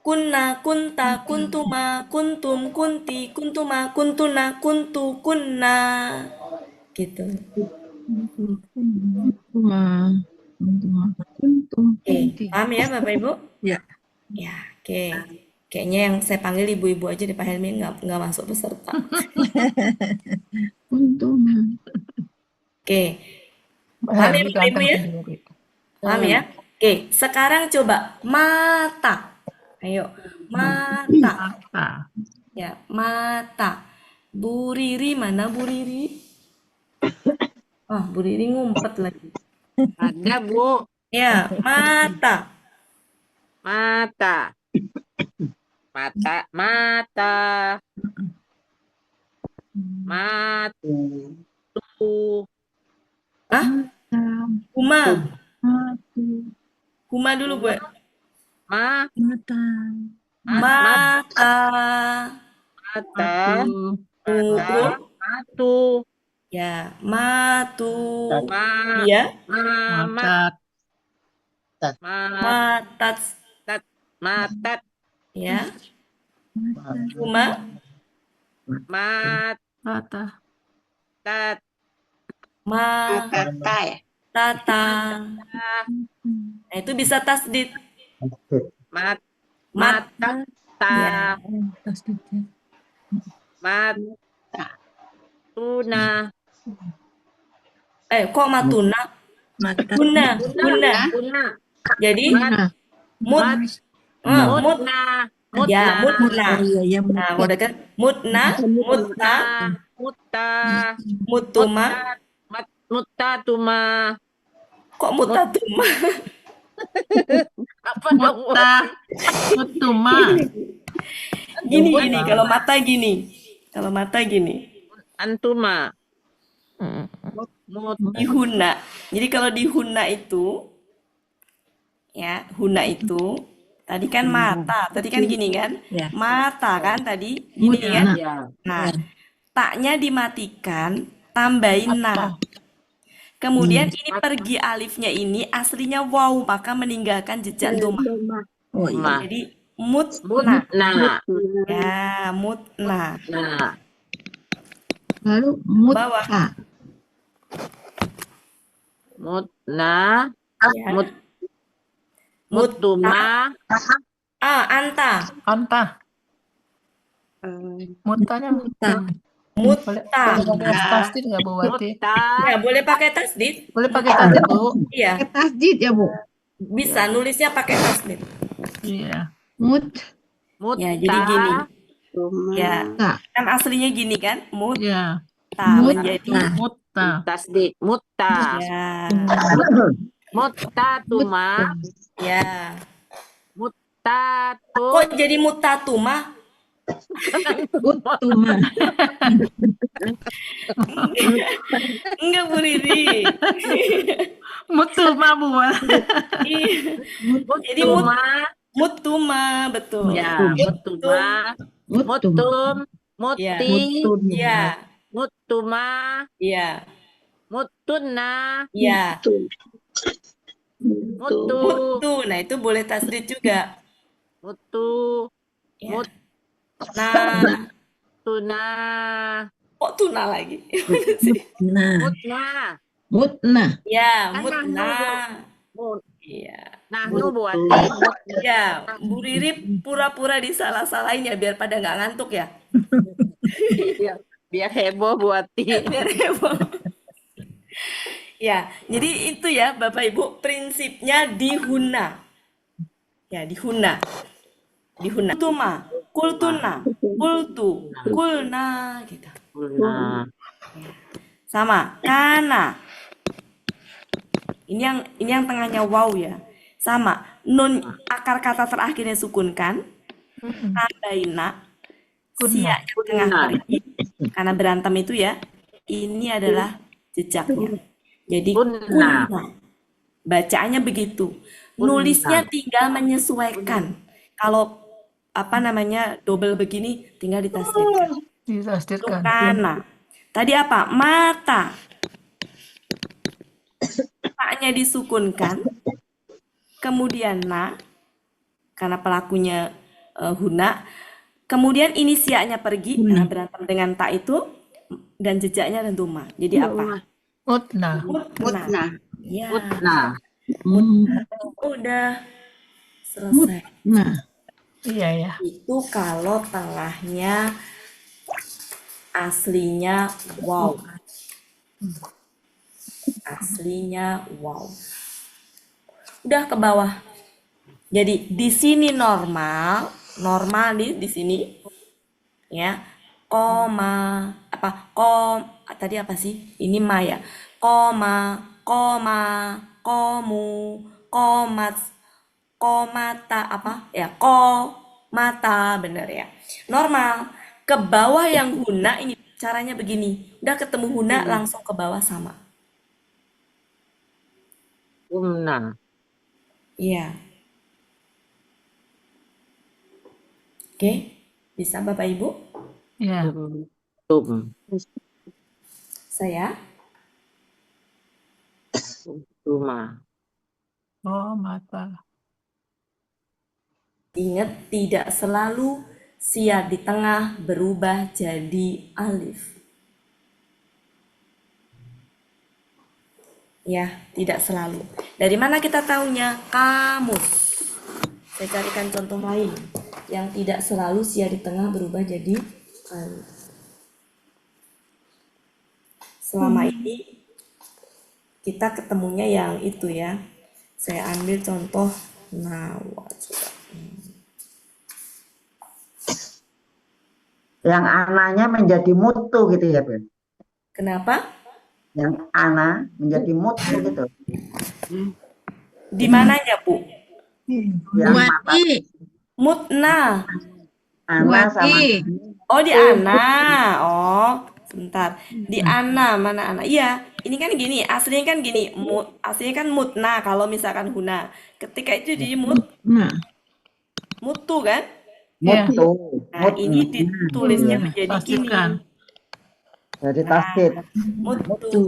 Kunna, kunta, kuntuma, kuntum, kunti, kuntuma, kuntuna, kuntu, kunna. Gitu. Oke, paham ya Bapak Ibu?
Ya.
Ya, oke. Kayaknya yang saya panggil ibu-ibu aja di Pak Helmi nggak masuk peserta.
Kuntuna.
Oke,
Pak
paham ya
Helmi
Bapak Ibu
ganteng
ya?
sendiri.
Paham ya? Oke, sekarang coba mata. Ayo, mata.
Mata.
Ya, mata. Bu Riri mana Bu Riri? Ah, Bu Riri ngumpet lagi.
Ada, Bu.
Ya, mata.
Mata. Mata. Mata. Matu.
Ah, Huma.
Matu.
Huma dulu gue.
Ma.
Mata.
Mata.
Mata.
Tuh.
Matu.
Ya, matu.
Ma.
Ya,
Macat.
matat.
Matat.
Ya, Huma.
Matat.
Mata.
Matata ya.
Tata. Nah, itu bisa tasdid.
Mat.
Mat.
Matata.
Ya.
Tasdidnya.
Mata. Tuna.
Kok matuna?
Mata.
Guna.
Tuna.
Jadi
Nah,
mut. Mut.
Mutna.
Ya, mutna.
Oh iya, ya
Nah, udah kan? Mutna, mutta,
Mutta.
mutuma.
Mutta tuma.
Kok mutatuma?
Apa dong?
Mutta. Mutuma.
Gini, kalau mata gini. Kalau mata gini.
Antuma.
Dihuna. Jadi kalau dihuna itu, ya, huna itu, tadi kan mata. Tadi kan gini kan?
Ya.
Mata kan tadi. Gini kan?
Ya.
Nah, taknya dimatikan, tambahin na. Kemudian ini pergi alifnya ini aslinya waw, maka meninggalkan jejak doma.
Oh iya.
Ma.
Jadi mutna.
Mutna.
Ya, mutna.
Nah.
lalu
Bawah.
mutta.
Mutna.
Ya.
Mutuma.
Anta.
Anta. Mutanya.
Mata.
Boleh
Mutta.
pakai tasdid nggak Bu Wati?
Mutta.
Ya, boleh pakai tasdid?
Boleh pakai tasdid Bu?
Iya,
Pakai tasdid ya, Bu.
bisa nulisnya pakai tasdid.
Iya.
Mutta.
Ya, jadi gini. Ya,
Nah,
kan aslinya gini kan? Mutta
Iya.
menjadi
Mutta.
Tasdik. Mutta.
ya.
Mutta tuma.
Ya.
Mutta tu.
Kok jadi mutatuma?
utuma.
Enggak, Bu Riri.
Mutuma Bu.
Iya. Jadi
Mutuma.
mutuma, betul.
Ya. Mutuma. Mutum.
Ya.
Muti.
Iya.
Mutuma.
Iya.
Mutuna.
Iya.
Mutu.
Mutu. Nah, itu boleh tasdid juga.
Mutu.
Ya.
Mut.
Nah,
Tuna.
kok tuna lagi?
Nah.
Mutna.
Mutna.
Ya,
Kan
mutna.
Mut.
Iya.
Nah, nu buatin.
Ya, Bu Riri pura-pura disalah-salahin ya biar pada nggak ngantuk ya.
Biar heboh buatin.
Biar heboh. Ya, jadi itu ya Bapak Ibu prinsipnya dihuna. Ya, dihuna. Dihuna. Tuma, kultuna, kultu, kulna gitu.
Nah.
Sama, kana. Ini yang tengahnya waw ya. Sama, nun akar kata terakhirnya sukunkan. Tambahin na. Siak yang tengah pergi. Karena berantem itu ya. Ini adalah jejaknya. Jadi kunna. Bacaannya begitu. Nulisnya tinggal menyesuaikan. Kalau double begini tinggal ditasdidkan.
Ditasdidkan.
Kana. Tadi apa? Mata. Taknya disukunkan. Kemudian na. Karena pelakunya huna. Kemudian ini siaknya pergi. Karena berantem dengan tak itu. Dan jejaknya doma. Jadi apa?
Mutna.
Mutna.
Ya.
Mutna.
Udah selesai.
Nah,
Iya ya.
Itu kalau tengahnya aslinya wow. Aslinya wow. Udah ke bawah. Jadi di sini normal, normal di sini ya. Koma apa tadi apa sih? Ini ma ya. Koma, koma, komu, komat, komata apa? Ya, mata bener ya. Normal. Ke bawah yang huna ini caranya begini. Udah ketemu huna langsung ke bawah sama.
Kumna.
Iya. Oke, bisa Bapak Ibu?
Iya.
Tum.
Saya
Tuma.
Oh, mata.
ingat tidak selalu sia di tengah berubah jadi alif. Ya, tidak selalu. Dari mana kita tahunya? Kamus. Saya carikan contoh lain yang tidak selalu sia di tengah berubah jadi alif. Selama ini kita ketemunya yang itu ya. Saya ambil contoh nawa.
Yang ananya menjadi mutu gitu ya, Bu.
Kenapa?
Yang ana menjadi mutu gitu.
Di mananya, Bu?
Yang mata
Buati,
Mutna.
ana sama
Buati.
Oh, di Ana. Oh, sebentar. Di Ana, mana Ana? Iya, ini kan gini, aslinya kan gini. Aslinya kan mutna kalau misalkan huna. Ketika itu jadi
Nah,
mutu kan?
Iya.
mutu.
Nah, ini ditulisnya
Iya.
menjadi gini.
Pastikan.
Jadi
Nah,
tasdid.
mutu.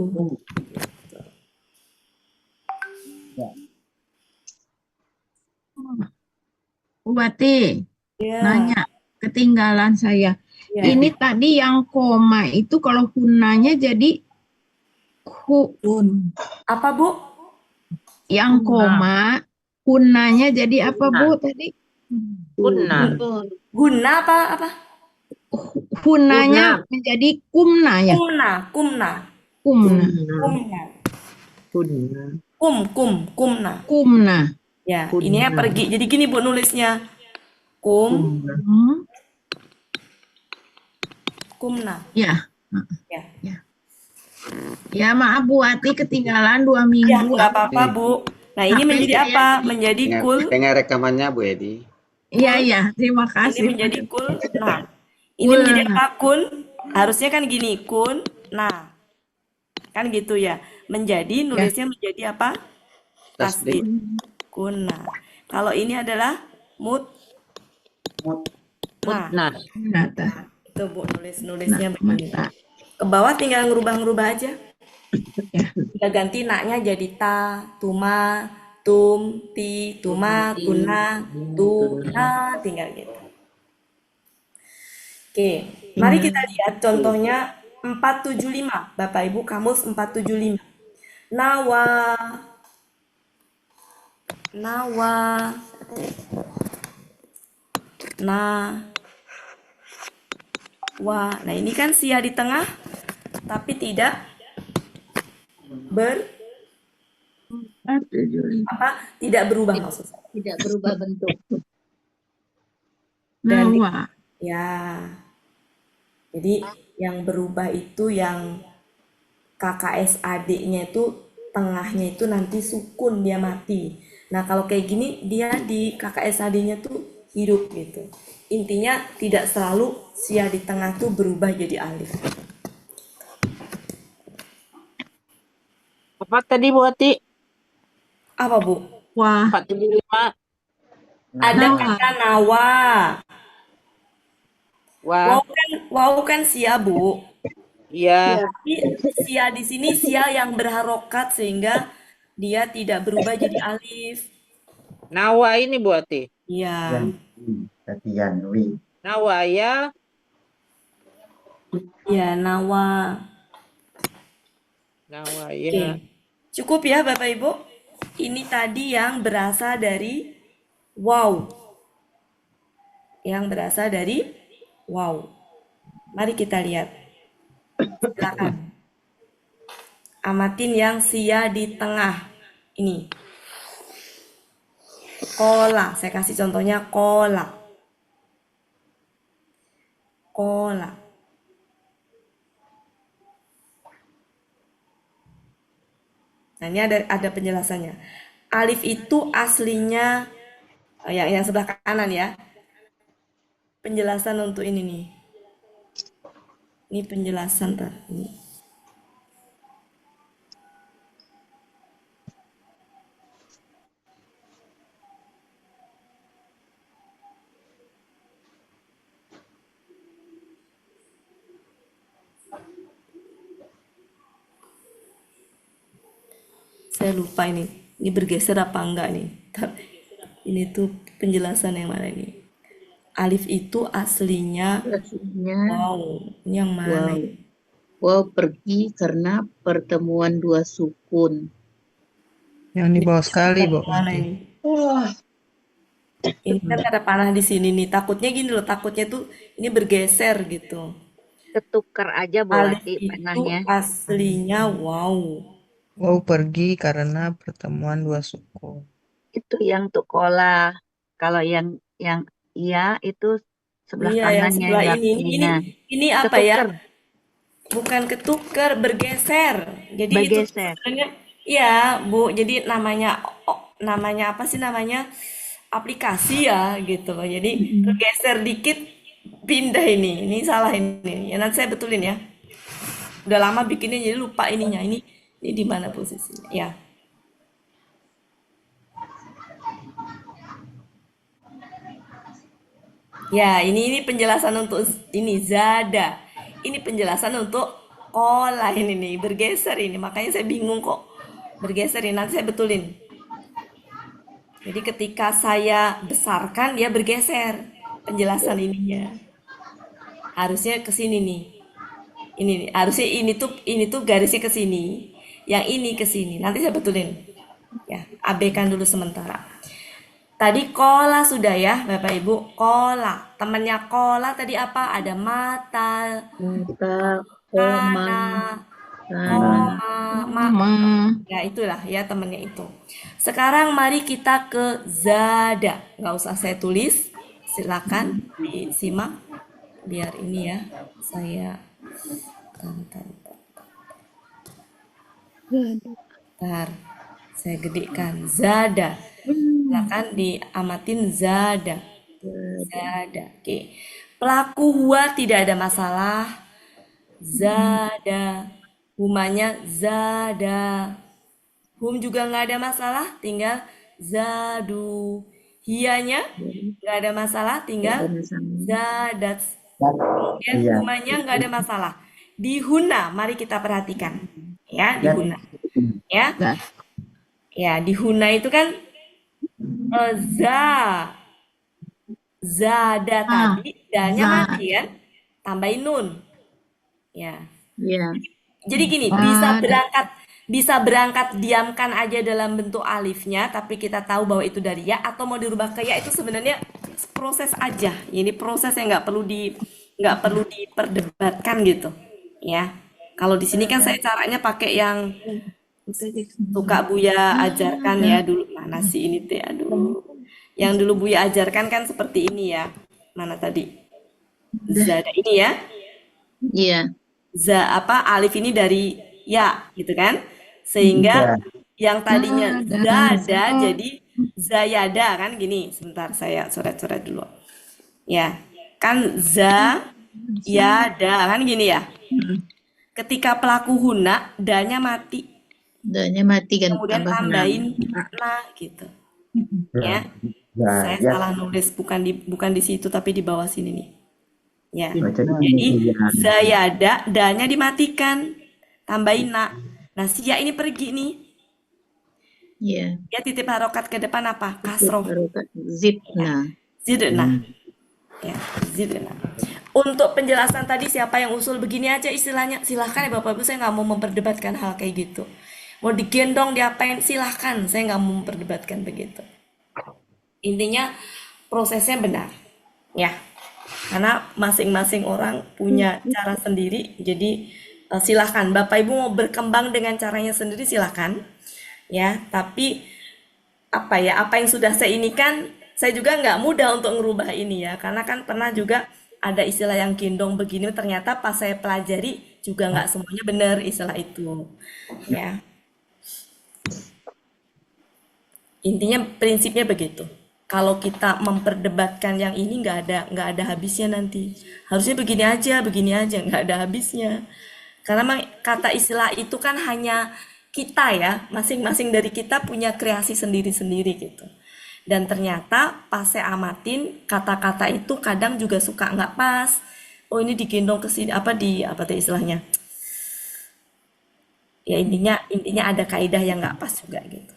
Ya.
Buati,
Ya,
nanya, ketinggalan saya.
ya.
Ini tadi yang koma itu kalau hunanya jadi
Apa, Bu?
yang koma, hunanya jadi apa, Bu, tadi?
Kunna.
Guna apa?
Hunanya menjadi kumna ya?
Kumna, kumna,
Kumna.
kumna.
Kunna.
Kumna.
Kumna.
Ya, ini ya pergi. Jadi gini Bu nulisnya.
Hmm,
Kumna.
Ya.
Ya.
Ya, maaf Bu Ati ketinggalan 2
Ya,
minggu.
nggak apa-apa, Bu. Nah, ini
HP
menjadi
saya
apa? Menjadi kul.
Dengan rekamannya Bu Edi.
Iya, iya. Terima
Ini
kasih.
menjadi kul. Nah, ini
Kul.
menjadi apa? Kun. Harusnya kan gini, kun. Nah, kan gitu ya. Menjadi nulisnya menjadi apa? Tasdid. Kun. Nah, kalau ini adalah mut. Nah,
Mutna.
Mata.
itu Bu nulisnya
Nah,
begini.
mata.
Ke bawah tinggal ngerubah-ngerubah aja.
Ya.
Kita ganti naknya jadi ta, tuma, tum, ti, tuma, tuna, tuna, tinggal gitu. Oke, mari kita lihat contohnya 475. Bapak Ibu kamus 475. Nawa, nawa, wa. Nah, ini kan sia di tengah, tapi tidak tidak berubah maksudnya.
Tidak berubah bentuk.
Dan
Nawa.
ya, jadi yang berubah itu yang KKSAD-nya itu tengahnya itu nanti sukun dia mati. Nah kalau kayak gini dia di KKSAD-nya tuh hidup gitu. Intinya tidak selalu sia di tengah tuh berubah jadi alif.
Apa tadi Bu Ati?
Apa Bu?
Wah.
475.
Ada
Nawa.
kata nawa.
Wah.
Wow kan sia Bu.
Iya.
Tapi sia di sini sia yang berharokat sehingga dia tidak berubah jadi alif.
Nawa ini Bu Ati.
Iya.
Jadi yanwi.
Nawa ya.
Ya, nawa.
Nawa
Oke.
ya.
Cukup ya Bapak Ibu. Ini tadi yang berasal dari wow. yang berasal dari waw. Mari kita lihat. Silakan. Amatin yang sia di tengah. Ini. Kola. Saya kasih contohnya kola. Kola. Nah, ini ada penjelasannya. Alif itu aslinya yang sebelah kanan ya. Penjelasan untuk ini nih. Ini penjelasan ini. Saya lupa ini bergeser apa enggak nih. Ini tuh penjelasan yang mana nih? Alif itu aslinya
Aslinya
wow. Ini yang mana?
wow. Wow pergi karena pertemuan dua sukun.
Yang di bawah sekali, Bu.
Mana ini? Ini kan ada panah di sini nih. Takutnya gini loh, takutnya tuh ini bergeser gitu.
Ketukar aja Bu
Alif
Wati
itu
panahnya.
aslinya wow.
Wow pergi karena pertemuan dua suku.
Itu yang untuk kola. Kalau yang iya itu sebelah
Iya, yang
kanannya
sebelah
yang
ini.
artinya
Ini apa ya?
ketukar,
Bukan ketukar, bergeser. Jadi itu
bergeser.
sebenarnya ya, Bu. Jadi namanya apa sih namanya? Aplikasi ya gitu loh. Jadi bergeser dikit pindah ini. Ini salah ini. Ya nanti saya betulin ya. Udah lama bikinnya jadi lupa ininya. Ini di mana posisinya? Ya. Ya, ini penjelasan untuk ini zada. Ini penjelasan untuk kola ini nih, bergeser ini. Makanya saya bingung kok. Bergeser ini nanti saya betulin. Jadi ketika saya besarkan dia bergeser penjelasan ininya. Harusnya ke sini nih. Ini nih, harusnya ini tuh garisnya ke sini. Yang ini ke sini. Nanti saya betulin. Ya, abaikan dulu sementara. Tadi kola sudah ya, Bapak Ibu. Kola. Temannya kola tadi apa? Ada mata,
Mata, koma,
kana,
kana.
koma, ya itulah ya temannya itu. Sekarang mari kita ke zada. Nggak usah saya tulis. Silakan disimak. Biar ini ya. Saya Bentar. Saya gedekan. Zada. Silakan diamatin zada. Zada. Oke. Pelaku huwa tidak ada masalah. Zada. Humanya zada. Hum juga nggak ada masalah, tinggal zadu. Hianya nggak ada masalah, tinggal zadat. Kemudian
Iya.
humanya nggak ada masalah. Di huna, mari kita perhatikan. Ya, di huna. Ya. Ya, di huna itu kan zada tadi, danya mati kan? Tambahin nun. Ya.
Ya.
Jadi gini, bisa berangkat diamkan aja dalam bentuk alifnya, tapi kita tahu bahwa itu dari ya, atau mau dirubah ke ya itu sebenarnya proses aja. Ini proses yang nggak perlu diperdebatkan gitu, ya. Kalau di sini kan saya caranya pakai yang suka Buya ajarkan ya dulu. Mana sih ini teh? Aduh. Yang dulu Buya ajarkan kan seperti ini ya. Mana tadi? Zada ini ya.
Iya.
Alif ini dari ya gitu kan, sehingga yang tadinya zada jadi zayada kan gini. Sebentar saya coret-coret dulu ya, kan yada kan gini ya. Ketika pelaku huna danya mati,
Danya mati kan,
kemudian
tambah
tambahin na gitu ya. Saya salah nulis, bukan di situ tapi di bawah sini nih. Ya, jadi zayada, danya dimatikan, tambahin na. Nah, si ya ini pergi nih.
Iya.
Ya titip harokat ke depan apa? Kasroh.
Zidna.
Zidna. Ya, zidna. Untuk penjelasan tadi siapa yang usul begini aja istilahnya, silahkan ya Bapak Ibu, saya nggak mau memperdebatkan hal kayak gitu. Mau digendong, diapain, silahkan. Saya nggak mau memperdebatkan begitu. Intinya prosesnya benar. ya. Karena masing-masing orang punya cara sendiri. Jadi silahkan Bapak Ibu mau berkembang dengan caranya sendiri silahkan. Ya, tapi apa yang sudah saya ini kan saya juga nggak mudah untuk ngerubah ini ya, karena kan pernah juga ada istilah yang gendong begini, ternyata pas saya pelajari juga nggak semuanya benar istilah itu ya. Intinya prinsipnya begitu, kalau kita memperdebatkan yang ini nggak ada habisnya, nanti harusnya begini aja nggak ada habisnya, karena kata istilah itu kan hanya kita ya, masing-masing dari kita punya kreasi sendiri-sendiri gitu. Dan ternyata pas saya amatin, kata-kata itu kadang juga suka nggak pas. Oh ini digendong ke sini, apa tuh istilahnya? Ya intinya ada kaidah yang nggak pas juga gitu.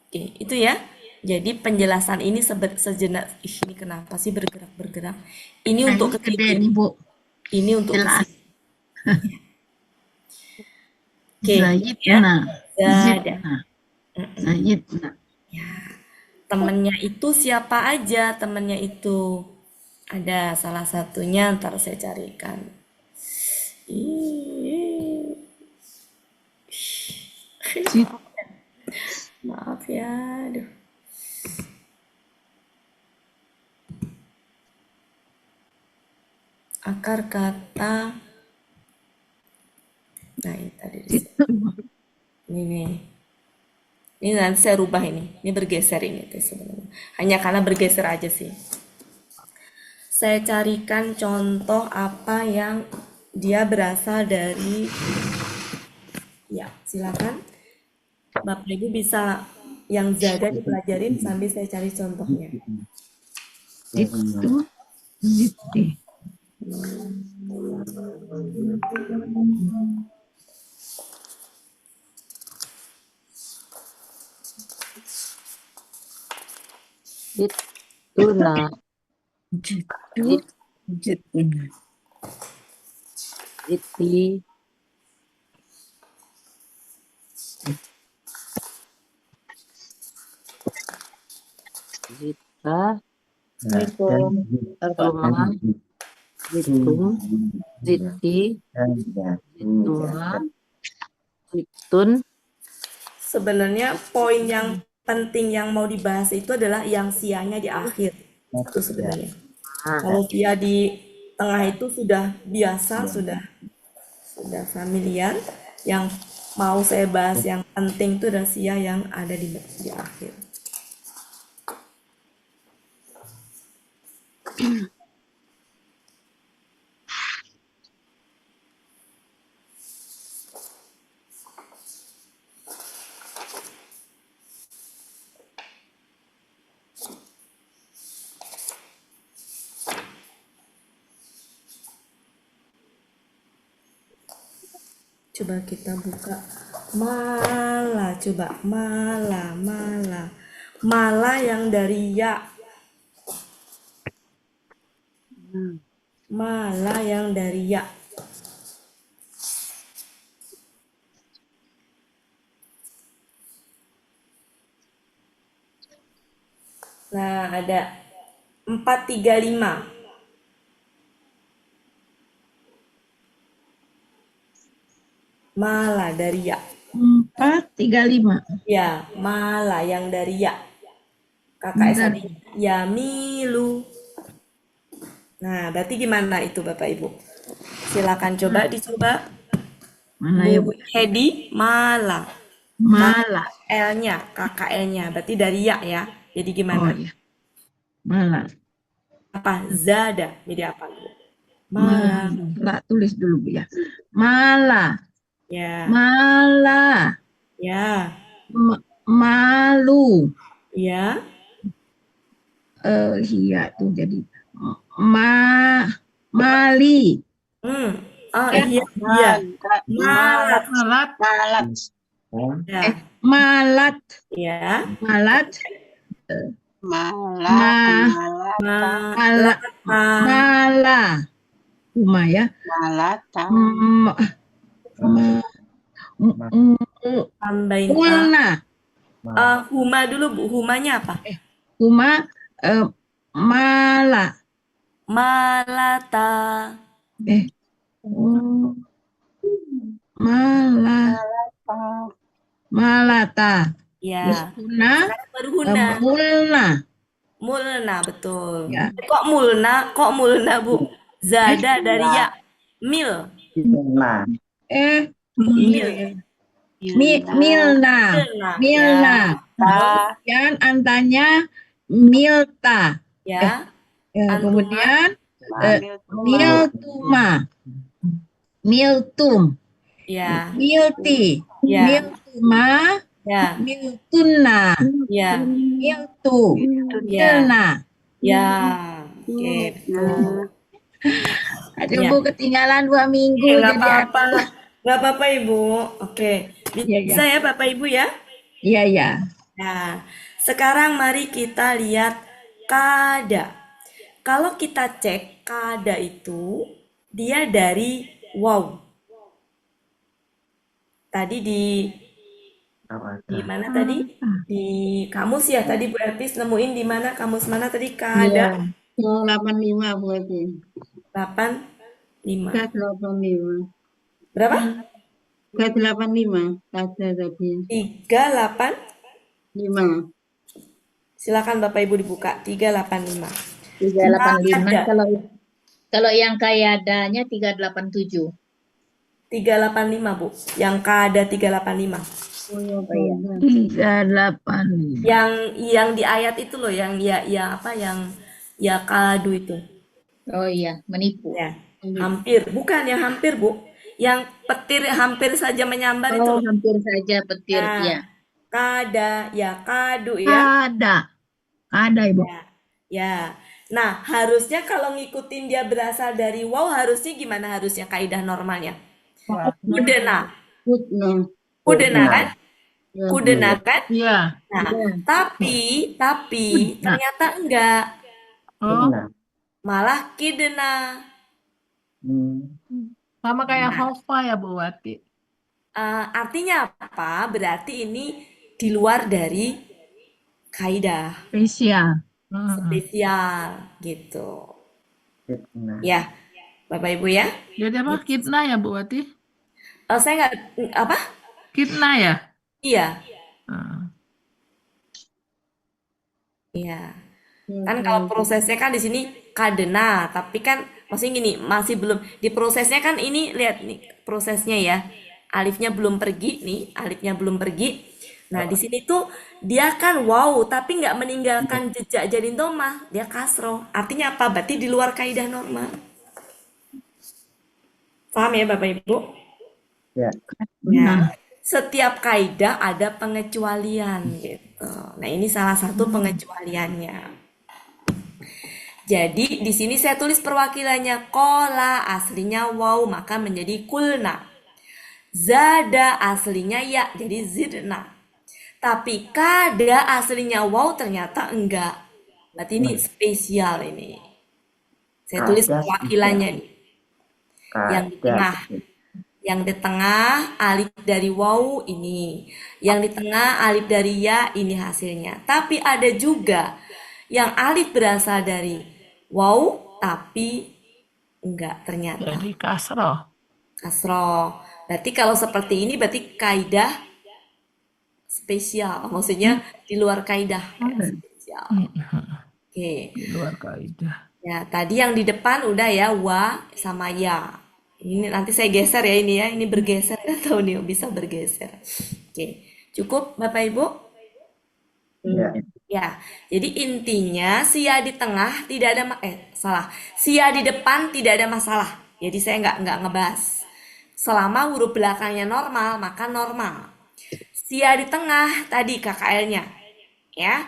Oke, itu ya. Jadi penjelasan ini sejenak, ini kenapa sih bergerak-bergerak? Ini untuk ke
Gede
sini.
nih, Bu.
Ini untuk ke
Jelas.
sini. Oke, ya.
Zayidna.
Zada.
Zayidna.
Ya, temennya itu siapa aja temennya itu? Ada salah satunya, ntar saya carikan. Maaf ya, aduh. Akar kata. Nah, ini tadi di sini. Ini nih. Ini nanti saya rubah ini. Ini bergeser ini tuh sebenarnya. Hanya karena bergeser aja sih. Saya carikan contoh apa yang dia berasal dari. Ya, silakan. Bapak Ibu bisa yang Zada dipelajarin sambil saya cari contohnya.
Itu ziti.
Tuna.
Zituna.
Iti. Zita. Rumah. Zitum. Ziti. Zituma. Zitun.
Sebenarnya poin yang penting yang mau dibahas itu adalah yang sianya di akhir. Itu sebenarnya. Kalau dia di tengah itu sudah biasa, sudah familiar. Yang mau saya bahas yang penting itu adalah sia yang ada di akhir. Coba kita buka mala, coba mala. Mala yang dari ya. Mala yang dari ya. Nah, ada 435. Mala dari ya.
435.
Ya, mala yang dari ya. Kakak tadi Yamilu. Nah, berarti gimana itu Bapak Ibu? Silakan coba dicoba.
Mana ya, Bu?
Hedi, mala.
Mala.
L-nya, KKL-nya. Berarti dari ya ya. Jadi gimana?
Oh ya. Mala.
Apa? Zada. Jadi apa?
Mala. Tulis dulu, Bu ya. Mala.
Ya.
Mala.
Ya.
Malu.
Ya.
Iya tuh jadi mali.
Oh iya. Malat. Ya.
Malat.
Ya.
Malat. Mala. Huma ya.
Malata.
Tambahin
Ulna.
huma dulu Bu. Humanya apa?
Huma Mala.
Malata.
Oh, mala. Malata. Terus
Ya.
huna,
Sekarang baru huna.
mulna.
Mulna, betul.
Ya.
Kok mulna? Kok mulna, Bu? Zada dari ya. Mil.
Nah,
Mil.
Milna.
Milna. Ya.
Milna.
Terus,
Kemudian antanya milta.
ya. Antuma.
Kemudian miltuma. Miltum.
Ya.
Milti.
Ya.
Miltuma.
Ya.
Miltuna.
Ya.
Miltu.
Ya.
Milna.
Ya. Oke, betul.
Aduh,
Ya.
Bu, ketinggalan 2 minggu.
Nggak
Jadi
apa-apa. Nggak apa-apa, Ibu. Oke.
Iya,
Bisa ya, Bapak Ibu ya?
Iya, iya.
Nah, sekarang mari kita lihat kada. Kalau kita cek kada itu, dia dari wow. Tadi di mana tadi? Di kamus ya, tadi Bu Elpis nemuin di mana kamus mana tadi kada?
85 Bu Ati.
85.
K85.
Berapa?
K85. Ada tadi.
385.
5.
Silakan Bapak Ibu dibuka. 385.
385. Kalau yang kayadanya 387.
385, Bu. Yang kada 385.
Oh iya.
38.
Yang di ayat itu loh, yang apa yang ya kadu itu.
Oh iya, menipu.
Ya, hampir. Bukan yang hampir, Bu. Yang petir hampir saja menyambar itu
Oh,
loh.
hampir saja petir,
Nah,
ya.
kada, ya kadu ya.
Ada, Ibu.
Ya. Nah, harusnya kalau ngikutin dia berasal dari wow, harusnya gimana harusnya kaidah normalnya? Kudena. Kudena kan? Kudena kan?
Iya.
Nah, tapi ternyata enggak.
Oh,
Malah kidena.
sama kayak Hova ya Bu Wati.
Artinya apa? Berarti ini di luar dari kaidah spesial gitu. Ya, Bapak Ibu ya.
Jadi apa? Kitna ya Bu Wati?
Saya nggak apa?
Kitna ya?
Iya,
Ah.
iya. Kan kalau prosesnya kan di sini kadena, tapi kan masih gini, masih belum di prosesnya kan ini lihat nih prosesnya ya. Alifnya belum pergi nih, alifnya belum pergi. Nah, di sini tuh dia kan wow, tapi nggak meninggalkan jejak jadi domah, dia kasroh. Artinya apa? Berarti di luar kaidah normal. Paham ya Bapak Ibu?
Ya.
Nah, setiap kaidah ada pengecualian gitu. Nah, ini salah satu pengecualiannya. Jadi di sini saya tulis perwakilannya kola aslinya wow maka menjadi kulna. Zada aslinya ya jadi zidna. Tapi kada aslinya wow ternyata enggak. Berarti ini spesial ini. Saya tulis perwakilannya nih. Yang di tengah. Yang di tengah alif dari wow ini. Yang di tengah alif dari ya ini hasilnya. Tapi ada juga yang alif berasal dari wow, tapi enggak ternyata.
Jadi kasroh.
Kasroh. Berarti kalau seperti ini berarti kaidah spesial. Maksudnya di luar kaidah spesial. Oke.
Di luar kaidah.
Ya, tadi yang di depan udah ya wa sama ya. Ini nanti saya geser ya ini ya. Ini bergeser atau nih bisa bergeser. Oke. Cukup Bapak Ibu? Ya, jadi intinya sia di tengah tidak ada sia di depan tidak ada masalah. Jadi saya nggak ngebahas. Selama huruf belakangnya normal, maka normal. Sia di tengah tadi KKL-nya, ya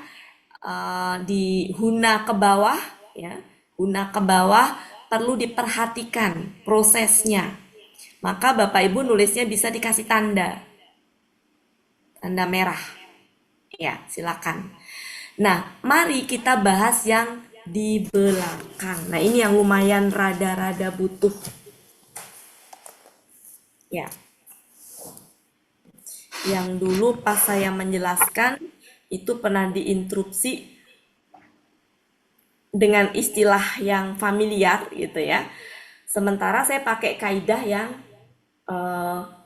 di huna ke bawah, ya huna ke bawah perlu diperhatikan prosesnya. Maka Bapak Ibu nulisnya bisa dikasih tanda merah. Ya, silakan. Nah, mari kita bahas yang di belakang. Nah, ini yang lumayan rada-rada butuh. Ya. Yang dulu pas saya menjelaskan, itu pernah diinterupsi. dengan istilah yang familiar gitu ya. Sementara saya pakai kaidah yang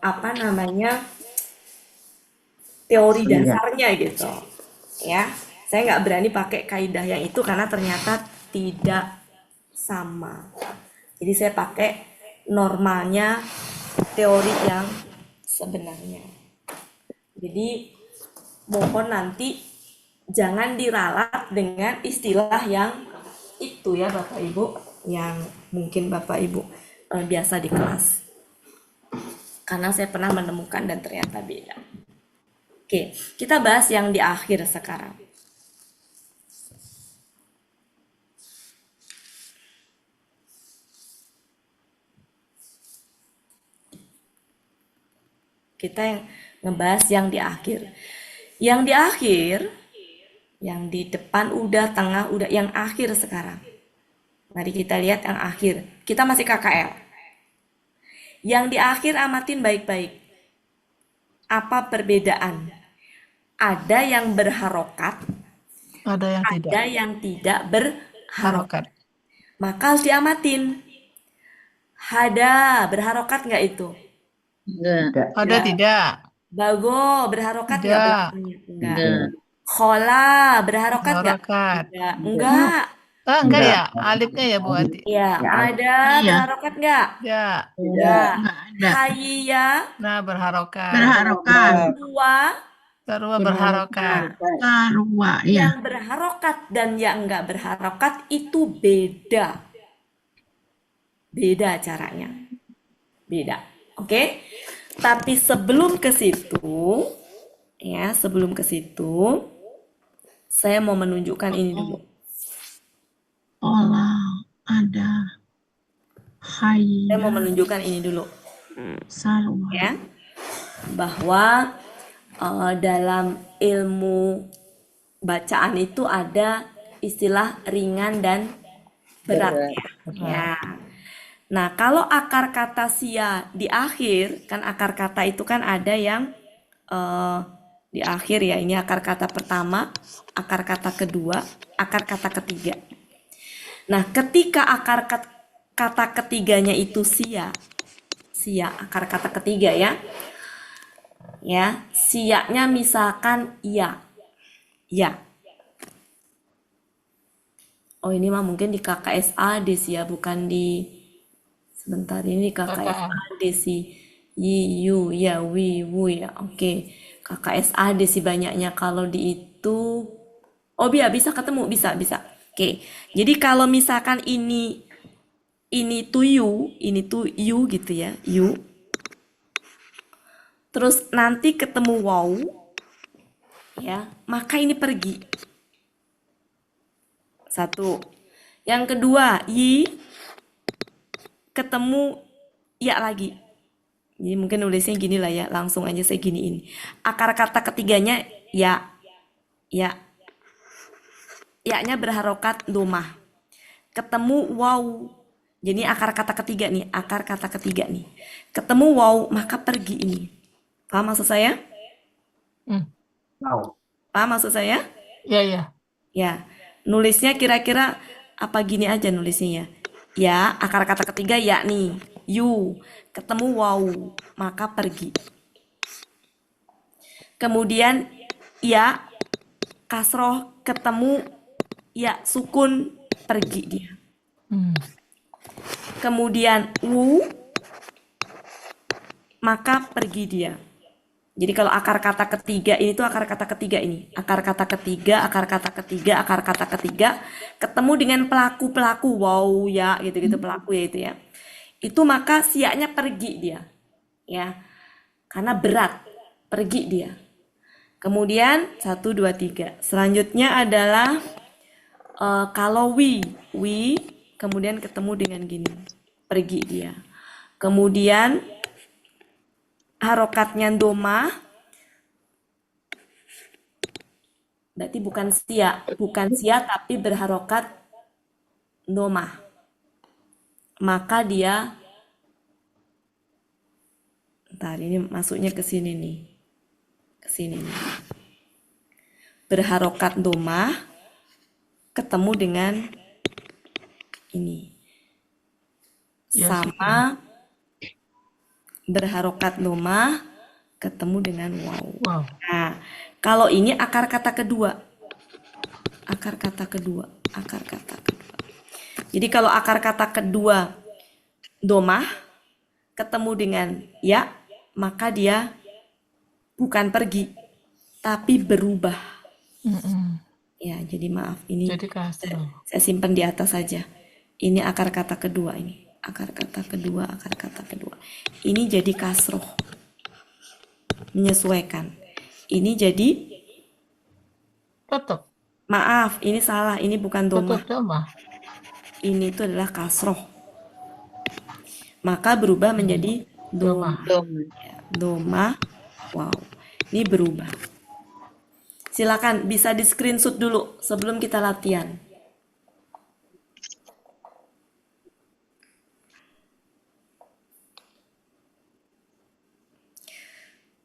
apa namanya, teori
Aslinya.
dasarnya gitu ya. Saya nggak berani pakai kaidah yang itu karena ternyata tidak sama. Jadi saya pakai normalnya teori yang sebenarnya. Jadi mohon nanti jangan diralat dengan istilah yang itu ya Bapak Ibu, yang mungkin Bapak Ibu biasa di kelas. Karena saya pernah menemukan dan ternyata beda. Oke, kita bahas yang di akhir sekarang. Kita yang ngebahas yang di akhir. Yang di akhir, yang di depan udah, tengah udah, yang akhir sekarang. Mari kita lihat yang akhir. Kita masih KKL. Yang di akhir amatin baik-baik. Apa perbedaan? Ada yang berharokat,
Ada yang tidak.
ada yang tidak berharokat.
Harokat.
Maka harus diamatin. Hada, berharokat nggak itu?
Enggak.
Tidak.
Ada tidak?
Bago, berharokat nggak
Tidak.
belakangnya? Enggak.
Enggak.
Khola, berharokat nggak?
Harokat.
Enggak. Enggak.
Ah, enggak
Enggak.
ya? Alifnya ya Bu Ati?
Ya,
Ya,
ada
Iya.
berharokat nggak?
Ya.
Enggak.
Enggak ada.
Hayya,
Nah, berharokat.
Berharokat.
dua,
Sarwa berharokat.
Sarwa, ya.
yang berharokat dan yang enggak berharokat itu beda. Beda caranya. Beda. Oke? Tapi sebelum ke situ, ya, sebelum ke situ, saya mau menunjukkan ini dulu.
Olah ada.
Saya mau
Hayya.
menunjukkan ini dulu,
Sarwa.
ya. Bahwa dalam ilmu bacaan itu ada istilah ringan dan berat ya. Nah, kalau akar kata sia di akhir, kan akar kata itu kan ada yang di akhir ya. Ini akar kata pertama, akar kata kedua, akar kata ketiga. Nah, ketika akar kata ketiganya itu sia, akar kata ketiga ya. Ya, siaknya misalkan ya. Oh, ini mah mungkin di KKSAD sih ya, bukan di sebentar, ini di KKSAD sih. Yu ya, wi wu ya. Oke. KKSAD sih banyaknya. Kalau di itu oh bisa ketemu, bisa. Oke. Jadi kalau misalkan ini tuh you gitu ya. You. Terus nanti ketemu wow, ya, maka ini pergi. Satu. Yang kedua, yi, ketemu ya lagi. Jadi mungkin nulisnya gini lah ya, langsung aja saya giniin. Akar kata ketiganya ya. Ya-nya berharokat domah. Ketemu wow. Jadi akar kata ketiga nih. Ketemu wow, maka pergi ini. Paham maksud saya?
Wow.
Paham maksud saya?
Ya.
Ya, nulisnya kira-kira apa gini aja nulisnya ya. Ya, akar kata ketiga ya nih. You, ketemu wow, maka pergi. Kemudian ya, kasroh, ketemu ya, sukun, pergi dia. Kemudian wu, maka pergi dia. Jadi kalau akar kata ketiga ini tuh akar kata ketiga ini. Akar kata ketiga, ketemu dengan pelaku wow ya gitu-gitu pelaku ya itu ya. Itu maka siaknya pergi dia. Ya. Karena berat, pergi dia. Kemudian 1 2 3. Selanjutnya adalah kalau wi kemudian ketemu dengan gini. Pergi dia. Kemudian harokatnya doma, berarti bukan sia tapi berharokat doma. Maka dia, ntar ini masuknya ke sini nih. Berharokat doma ketemu dengan ini.
Ya,
Sama berharokat domah ketemu dengan waw.
Wow.
Nah, kalau ini akar kata kedua. Akar kata kedua. Jadi kalau akar kata kedua domah ketemu dengan ya, maka dia bukan pergi, tapi berubah. Ya, jadi maaf, ini
Jadi kasroh.
saya simpan di atas saja. Ini akar kata kedua ini. Akar kata kedua. Ini jadi kasroh. Menyesuaikan. Ini jadi,
Tutup.
maaf, ini salah. Ini bukan domah.
Tutup domah.
Ini itu adalah kasroh. Maka berubah menjadi
Domah.
domah. Wow. Ini berubah. Silakan bisa di screenshot dulu sebelum kita latihan.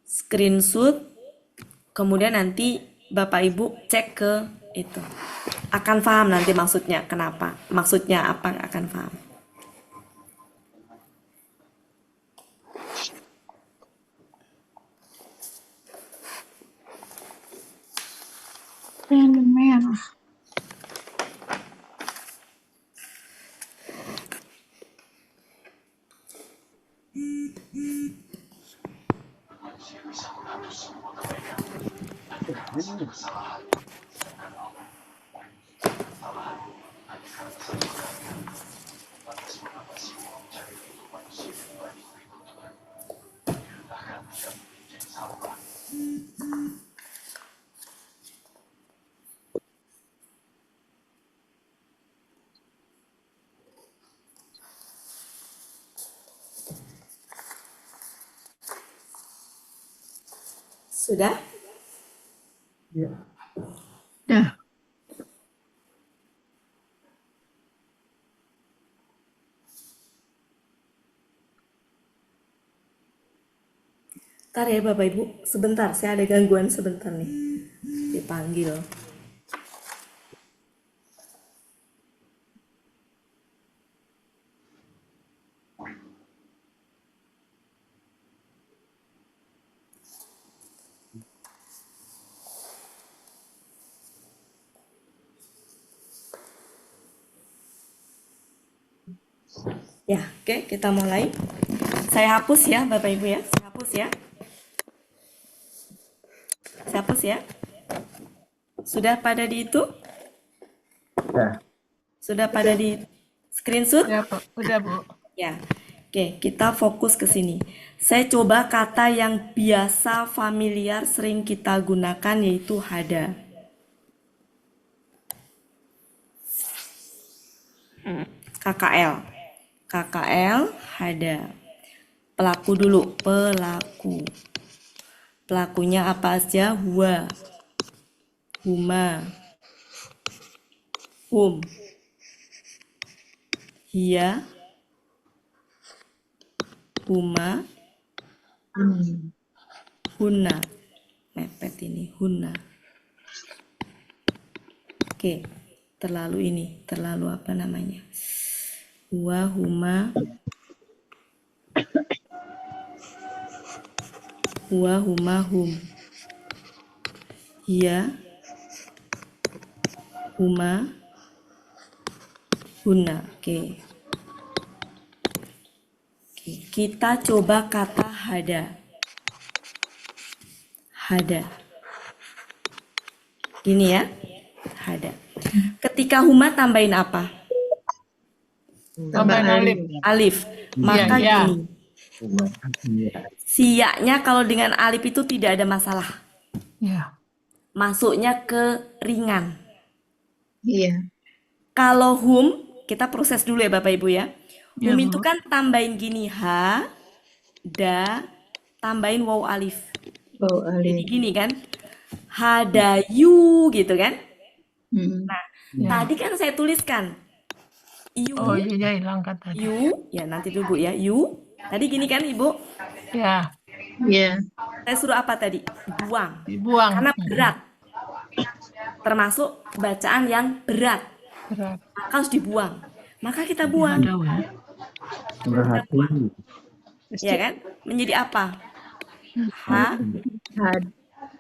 Screenshot, kemudian nanti Bapak Ibu cek ke itu. Akan paham nanti maksudnya kenapa. Maksudnya apa, akan paham.
Merah.
Sudah?
Dah.
Ntar ya Bapak Ibu, sebentar, saya ada gangguan sebentar nih. Dipanggil. Ya, oke, kita mulai. Saya hapus ya Bapak Ibu ya, saya hapus ya. Saya hapus ya. Sudah pada di itu? Sudah pada di screenshot?
Ya, Bu. Udah, Bu.
Ya. Oke, kita fokus ke sini. Saya coba kata yang biasa, familiar, sering kita gunakan yaitu hada. KKL. KKL, hada. Pelaku dulu, pelaku. Pelakunya apa aja? Huwa, huma, hum, hiya, huma, hunna. Mepet ini, hunna. Oke, terlalu apa namanya? Huwa, huma, huwa, huma, hum, hiya, huma, hunna. Oke. Kita coba kata hada. Hada. Gini ya. Hada. Ketika huma tambahin apa?
Tambahin alif.
Alif. Maka
Iya.
gini. Siaknya kalau dengan alif itu tidak ada masalah.
Ya.
Masuknya ke ringan.
Iya.
Kalau hum, kita proses dulu ya Bapak Ibu ya.
Ya,
Hum
Bu.
itu kan tambahin gini, ha, da, tambahin waw alif.
Oh,
Jadi
alif.
gini kan, hadayu gitu kan. Nah,
Ya.
tadi kan saya tuliskan, yu,
Oh, iya hilang kata.
yu, ya nanti dulu Bu ya, yu. Tadi gini kan Ibu,
Ya,
Iya.
saya suruh apa tadi? Buang,
dibuang.
karena berat. Termasuk bacaan yang berat,
Berat.
maka harus dibuang. maka kita buang.
Hadau ya.
Kita buang. Ya kan? Menjadi apa?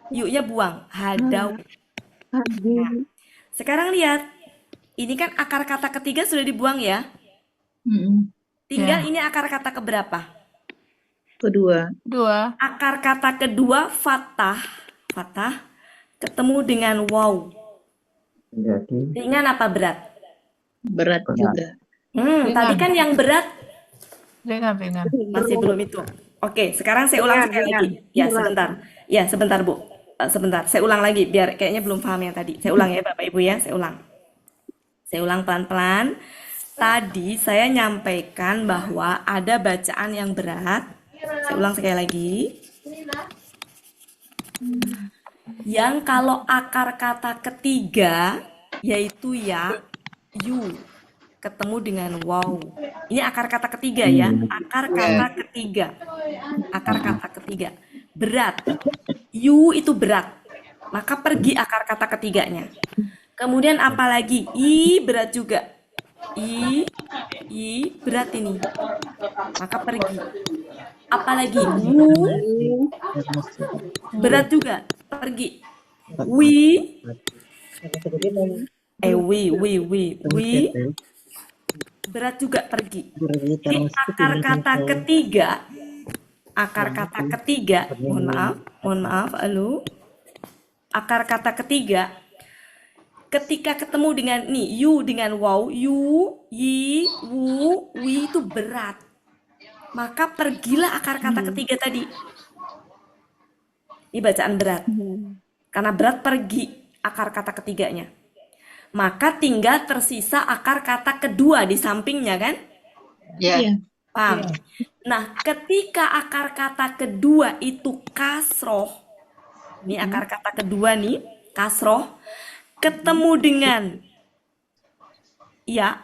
Yuknya buang. Hadau. Nah, sekarang lihat. Ini kan akar kata ketiga sudah dibuang ya. Tinggal ini akar kata keberapa?
Kedua.
Dua.
Akar kata kedua fathah ketemu dengan waw. Ringan apa berat?
Berat juga.
Tadi kan yang berat
Ringan.
masih belum itu. Oke, sekarang saya ulang sekali lagi. Ya, sebentar. Ya, sebentar, Bu. Sebentar, saya ulang lagi biar kayaknya belum paham yang tadi. Saya ulang ya, Bapak Ibu ya, saya ulang. Saya ulang pelan-pelan. Tadi saya nyampaikan bahwa ada bacaan yang berat. Saya ulang sekali lagi. Yang kalau akar kata ketiga yaitu ya, yu ketemu dengan wow. Ini akar kata ketiga ya, akar kata ketiga. Akar kata ketiga. Berat. Yu itu berat. Maka pergi akar kata ketiganya. Kemudian apalagi? I berat juga. I berat ini. Maka pergi. Apalagi? Wu berat juga. Pergi. Wi berat juga pergi. Jadi akar kata ketiga, mohon maaf, akar kata ketiga ketika ketemu dengan nih yu dengan wow, yu, yi, wu, wi itu berat. Maka pergilah akar kata ketiga tadi. Ini bacaan berat. Karena berat pergi akar kata ketiganya. Maka tinggal tersisa akar kata kedua di sampingnya kan?
Iya.
Paham? Nah, ketika akar kata kedua itu kasroh, ini akar kata kedua nih, kasroh, ketemu dengan ya,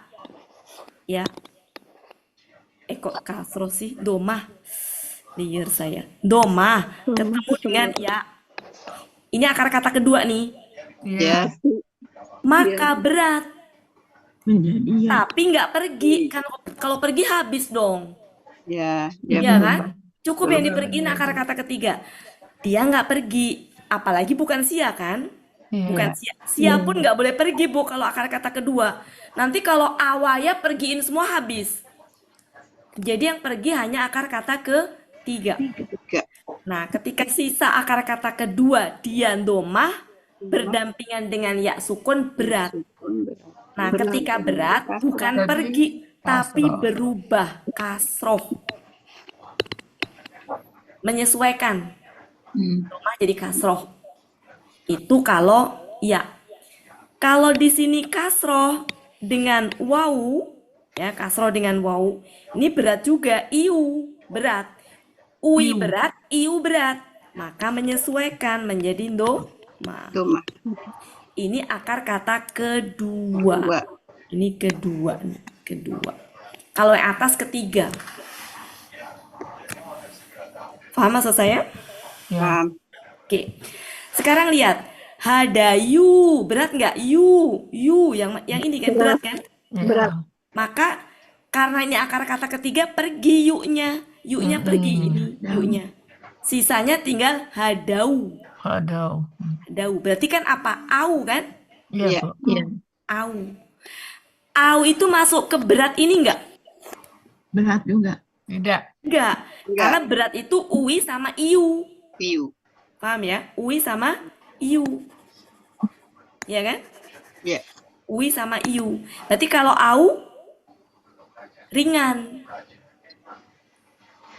kok kasroh sih? Domah, liar saya. Domah, ketemu dengan ya. Ini akar kata kedua nih.
Iya.
Maka berat.
Menjadi ya.
Tapi nggak pergi. Kalau pergi habis dong.
Ya.
Iya kan? Cukup yang dipergiin akar kata ketiga. Dia nggak pergi. Apalagi bukan sia kan? Bukan sia. Sia pun nggak boleh pergi, Bu, kalau akar kata kedua. Nanti kalau awaya pergiin semua habis. Jadi yang pergi hanya akar kata ketiga. Nah, ketika sisa akar kata kedua dia domah berdampingan dengan ya sukun berat. Nah, ketika berat bukan pergi tapi berubah kasroh. Menyesuaikan. Domah jadi kasroh. Itu kalau ya. Kalau di sini kasroh dengan wawu, ya kasroh dengan wawu, ini berat juga, iu berat. Ui berat, iu berat. Maka menyesuaikan menjadi doma. Ini akar kata kedua. Ini kedua nih, kedua. Kalau yang atas ketiga. Paham maksud saya?
Ya.
Oke. Sekarang lihat. Hadayu, berat nggak? Yu yang ini kan berat kan?
Berat.
Maka karena ini akar kata ketiga pergi yuknya. Yuknya pergi ini, yuknya. Sisanya tinggal hadau.
Hadau.
Hadau. Berarti kan apa? Au kan?
Iya, Bu.
Au. Au itu masuk ke berat ini enggak?
Berat juga.
Tidak.
Enggak. Karena berat itu ui sama iu. Paham ya? Ui sama iu. Iya kan?
Iya.
Ui sama iu. Berarti kalau au ringan.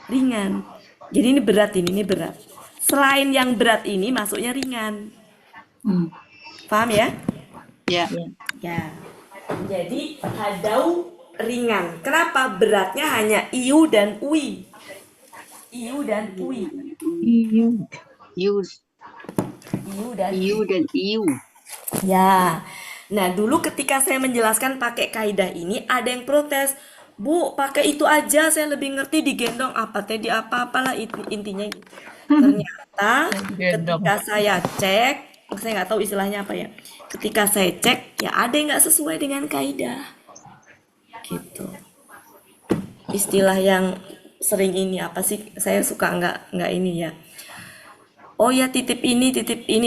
Ringan. Jadi ini berat ini berat. Selain yang berat ini masuknya ringan. Paham ya?
Ya.
Ya. Jadi hadau ringan. Kenapa? Beratnya hanya iu dan ui. Iu dan ui.
Iu
Dan
iu.
ya. Nah, dulu ketika saya menjelaskan pakai kaidah ini ada yang protes. Bu, pakai itu aja, saya lebih ngerti digendong apa tadi apa-apalah intinya gitu. Ternyata ketika saya cek, saya nggak tahu istilahnya apa ya. Ketika saya cek, ya ada yang nggak sesuai dengan kaidah. gitu. Istilah yang sering ini apa sih? Saya suka nggak ini ya. Oh ya titip ini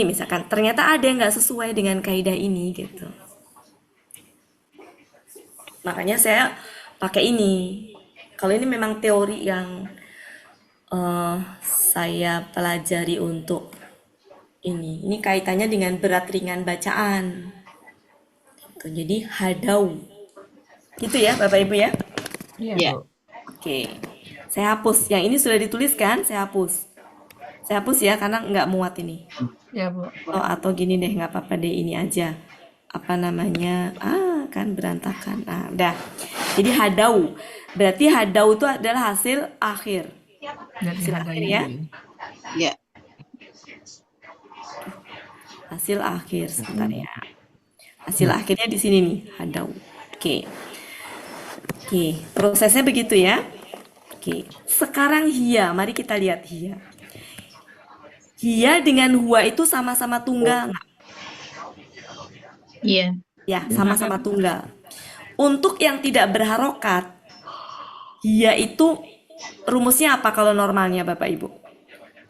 misalkan. Ternyata ada yang nggak sesuai dengan kaidah ini gitu. Makanya saya pakai ini. Kalau ini memang teori yang saya pelajari untuk ini. Ini kaitannya dengan berat ringan bacaan. Gitu. Jadi hadau. Gitu ya Bapak Ibu ya.
Ya.
Oke. Saya hapus. Yang ini sudah dituliskan, saya hapus. Saya hapus ya karena nggak muat ini.
Ya, Bu.
Atau gini deh, nggak apa-apa deh ini aja. Apa namanya? Kan berantakan. Nah, udah. Jadi hadau. Berarti hadau itu adalah hasil akhir.
Dari
Hasil
harga
akhir ya.
ini.
Ya.
Hasil akhir sebentar ya. Hasil akhirnya di sini nih, hadau. Oke. Oke, prosesnya begitu ya. Oke. Sekarang hia, mari kita lihat hia. Hia dengan huwa itu sama-sama tunggal nggak?
Iya.
Ya, sama-sama tunggal. Untuk yang tidak berharokat, hia itu rumusnya apa kalau normalnya Bapak Ibu?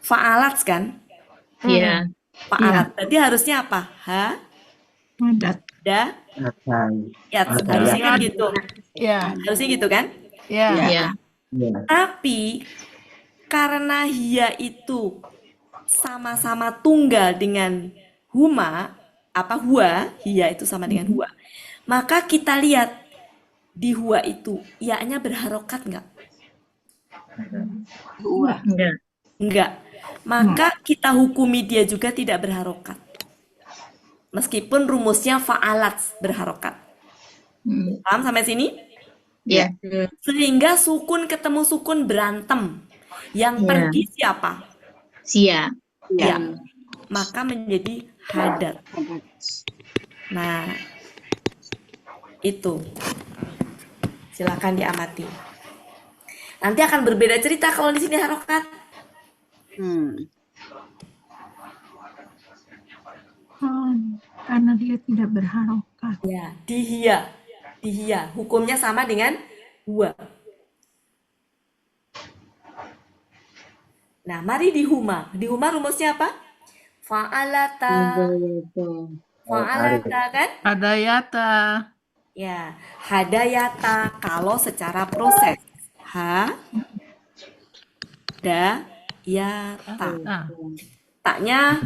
Fa'alat kan?
Iya.
Fa'alat. Berarti harusnya apa?
Padat.
Da, ya,
Ada.
harusnya kan gitu.
Ya,
Harusnya gitu kan?
ya.
Iya.
Iya.
Tapi karena hia itu sama-sama tunggal dengan huma, huwa, hia itu sama dengan huwa. Maka kita lihat di huwa itu ia-nya berharokat nggak?
Enggak.
Enggak. Maka kita hukumi dia juga tidak berharokat. Meskipun rumusnya fa'alat berharokat. Paham sampai sini?
Iya.
Sehingga sukun ketemu sukun berantem. Yang
Iya.
pergi siapa?
Sia.
Ya. Maka menjadi hadat. Nah, itu. Silakan diamati. Nanti akan berbeda cerita kalau di sini harokat.
Karena dia tidak berharokat.
Ya, dihia. Hukumnya sama dengan huwa. Nah, mari dihuma. Dihuma rumusnya apa? Fa'alata. Fa'alata kan?
Hadayata.
Ya, hadayata kalau secara proses. Hadayata.
Nah,
Taknya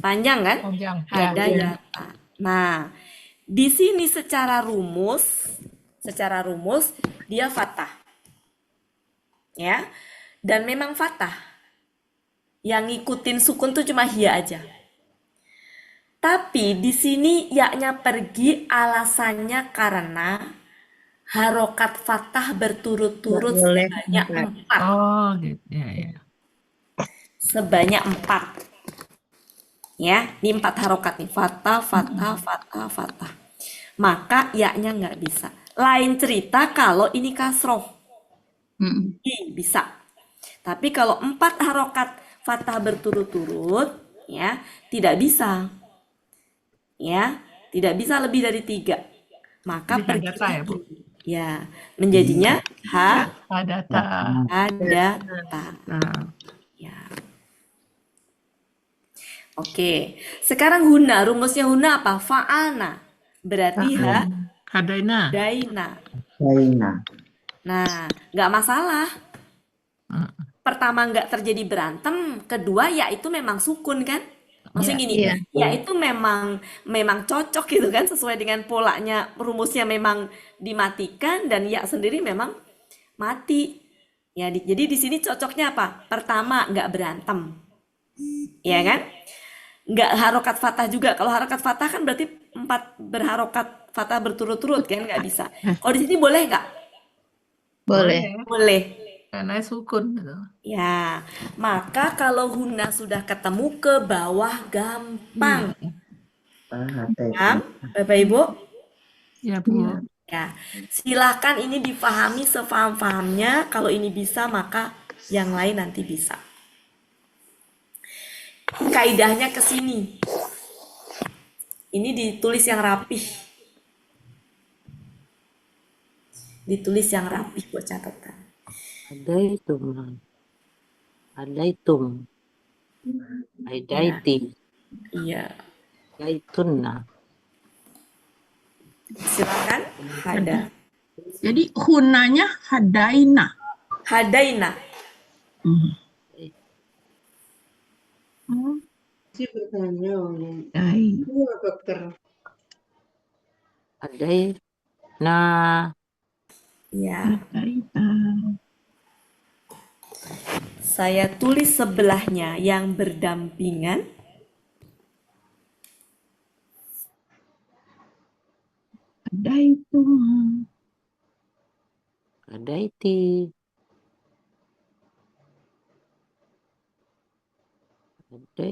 panjang kan?
panjang. Ya.
Hadayata. Nah, di sini secara rumus dia fathah. Ya. Dan memang fathah. Yang ngikutin sukun tuh cuma hia aja. Tapi di sini ya-nya pergi alasannya karena harokat fathah berturut-turut
Nggak boleh
sebanyak
empat.
4.
Oh, gitu. Ya, ya.
Sebanyak 4. Ya, ini 4 harokat nih. Fathah. Maka ya-nya nggak bisa. Lain cerita kalau ini kasroh. Bisa. Tapi kalau 4 harokat fathah berturut-turut, ya, tidak bisa. Ya, tidak bisa lebih dari 3. Maka
Ini
pergi
hadata ya, Bu?
ya, menjadinya
Hadata.
hadata.
Nah,
Ya. Oke. Sekarang huna, rumusnya huna apa? Fa'alna. Berarti
hadaina.
hadaina.
China.
Nah, nggak masalah. Pertama nggak terjadi berantem, kedua ya itu memang sukun kan? Maksudnya gini,
Iya.
ya itu memang cocok gitu kan, sesuai dengan polanya, rumusnya memang dimatikan dan ya sendiri memang mati. Ya, jadi di sini cocoknya apa? Pertama nggak berantem, ya kan? Nggak harokat fathah juga. Kalau harokat fathah kan berarti 4 berharokat fathah berturut-turut kan, nggak bisa. Kalau di sini boleh nggak?
Boleh.
Boleh.
Karena sukun gitu.
Ya, maka kalau huna sudah ketemu ke bawah gampang. Paham, Bapak Ibu?
Ya, Bu.
Ya, silakan ini difahami sefaham-fahamnya. Kalau ini bisa, maka yang lain nanti bisa. Kaidahnya ke sini. Ini ditulis yang rapih. Ditulis yang rapi buat catatan.
Ada itu mah. Ada itu. Ada
Iya,
itu.
iya.
Ada itu nah.
Silakan. Hada.
Jadi hunanya hadaina.
Hadaina.
Hmm.
Saya bertanya,
Hadai.
dokter.
Ada nah.
Ya.
Hadaina.
Saya tulis sebelahnya yang berdampingan.
Hadaitu.
Ada itu. Ada.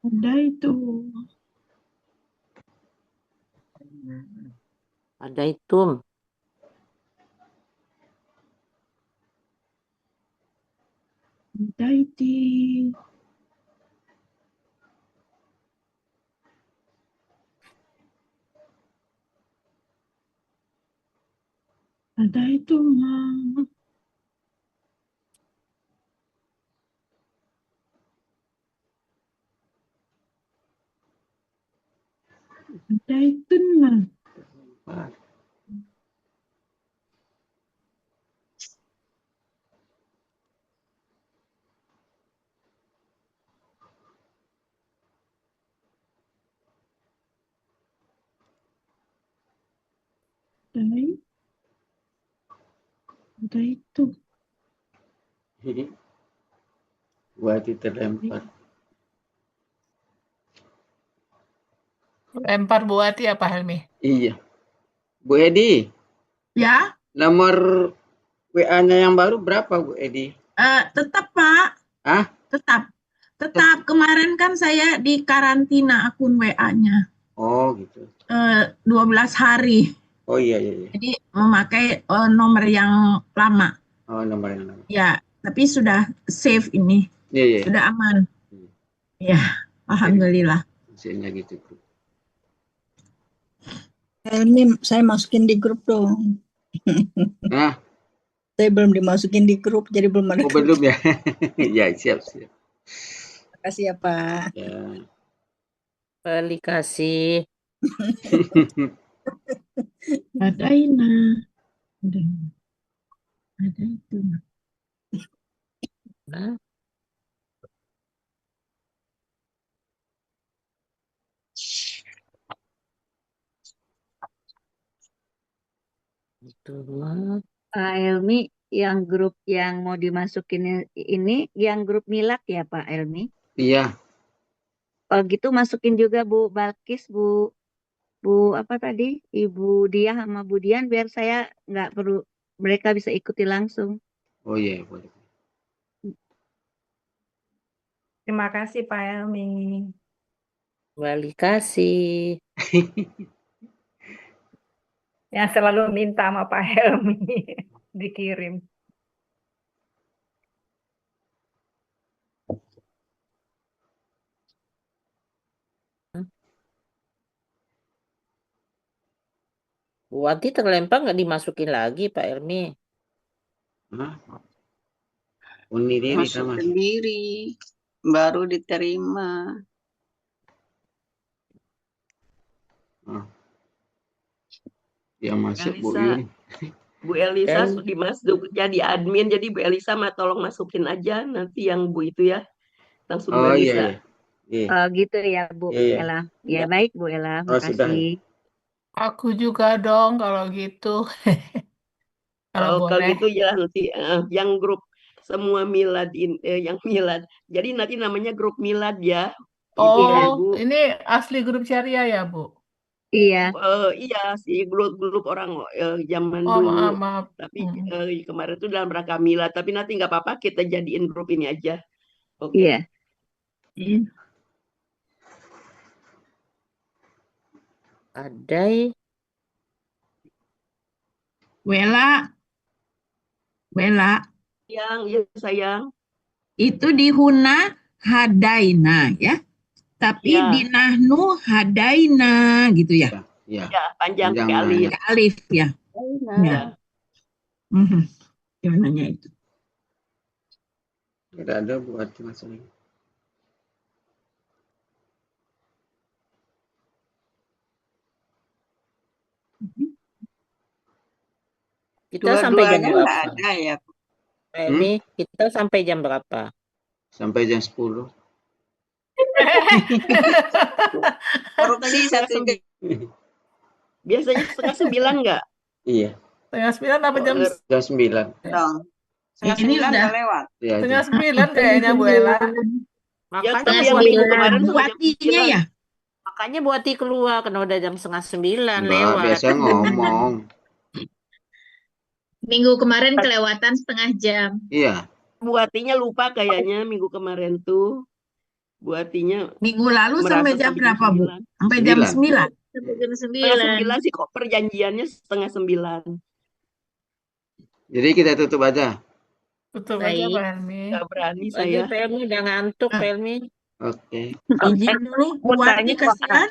Hadaitu.
Ada itu.
Hadaiti. Hadaitu. Hadaituna. Hadai. Hadaitu.
Bu Ati terlempar.
Lempar Bu Ati apa Helmi?
Iya. Bu Edi,
Ya,
nomor WA-nya yang baru berapa Bu Edi?
tetap Pak.
Ah,
Tetap. Tetap. Kemarin kan saya di karantina akun WA-nya.
oh gitu.
12 hari.
Oh iya iya iya.
Jadi memakai nomor yang lama.
Oh nomor yang lama.
Ya, tapi sudah save ini.
Iya iya.
Sudah aman.
Hmm.
Ya, alhamdulillah.
Hasilnya gitu.
Helmi, saya masukin di grup dong.
Nah,
Saya belum dimasukin di grup, jadi belum ada
oh
grup.
belum ya? Ya siap siap.
Makasih ya Pak.
Ya.
Balik kasih.
Hadaina. Hadaina. Hadaitu.
Nah. Itu mah.
Pak Helmi, yang grup yang mau dimasukin ini, yang grup milad ya Pak Helmi?
Iya.
Oh gitu masukin juga Bu Balkis, Bu apa tadi? Ibu Dia sama Bu Dian biar saya nggak perlu, mereka bisa ikuti langsung.
Oh iya boleh.
Terima kasih Pak Helmi.
Balik kasih.
Yang selalu minta sama Pak Helmi dikirim.
Bu Ati terlempar nggak dimasukin lagi Pak Helmi?
Hah? Uni diri
Masuk
sama.
sendiri, baru diterima.
Yang masuk Bu
Elisa.
Yun.
Bu Elisa
Dan
dimasuk jadi admin, jadi Bu Elisa mah tolong masukin aja nanti yang Bu itu ya, langsung Bu
Oh iya
Elisa.
iya. Iya.
Oh gitu ya Bu
Iya, iya.
Ella. Ya
Ya.
baik Bu Ella,
Oh sudah.
makasih.
Aku juga dong kalau gitu. Kalau
Kalau
boleh.
gitu ya nanti yang grup semua milad yang milad. Jadi nanti namanya grup milad ya,
Oh,
ibu-ibu.
ini asli grup syariah ya, Bu?
Iya.
Iya sih grup orang zaman
Oh,
dulu.
maaf.
Tapi kemarin itu dalam rangka milad. Tapi nanti nggak apa-apa kita jadiin grup ini aja. Oke.
Iya.
ada.
Wela.
Yang ya sayang.
Itu di Huna Hadaina ya. Tapi
Ya.
di nahnu hadaina gitu ya.
Ya.
Ya, panjang
Panjang
pakai alif.
Pakai alif ya.
Ya.
Gimana itu?
Tidak ada buat masalah.
Kita sampai jam
Dua-duanya
berapa?
nggak ada ya.
Pak Elmi, kita sampai jam berapa?
Sampai jam 10.
Korupsi satu jam.
Biasanya 8:30 nggak?
Iya.
8:30 apa jam?
Jam 9.
Dong. Setengah
Ini
9
udah
udah lewat.
Iya.
8:30 kayaknya Bu Ella.
Ya,
Makanya
tapi yang minggu kemarin sama jam
buatinya
9.
ya.
Makanya Buati keluar karena udah jam 8:30
Mbak,
lewat.
biasa ngomong.
Minggu kemarin kelewatan setengah jam.
Iya.
Buatinya lupa kayaknya minggu kemarin tuh. Buatinya
Minggu lalu
merasa
sampai jam berapa, Bu? Sampai jam 9.
Sampai jam
9
9.
sih, kok perjanjiannya 8:30.
Jadi kita tutup aja.
Tutup aja Pak Helmi.
Nggak berani
Lagi
saya.
Pak Elmi udah ngantuk, Pak Elmi.
Oke.
Izin dulu,
Mau
Buati
tanya kok
kasihan.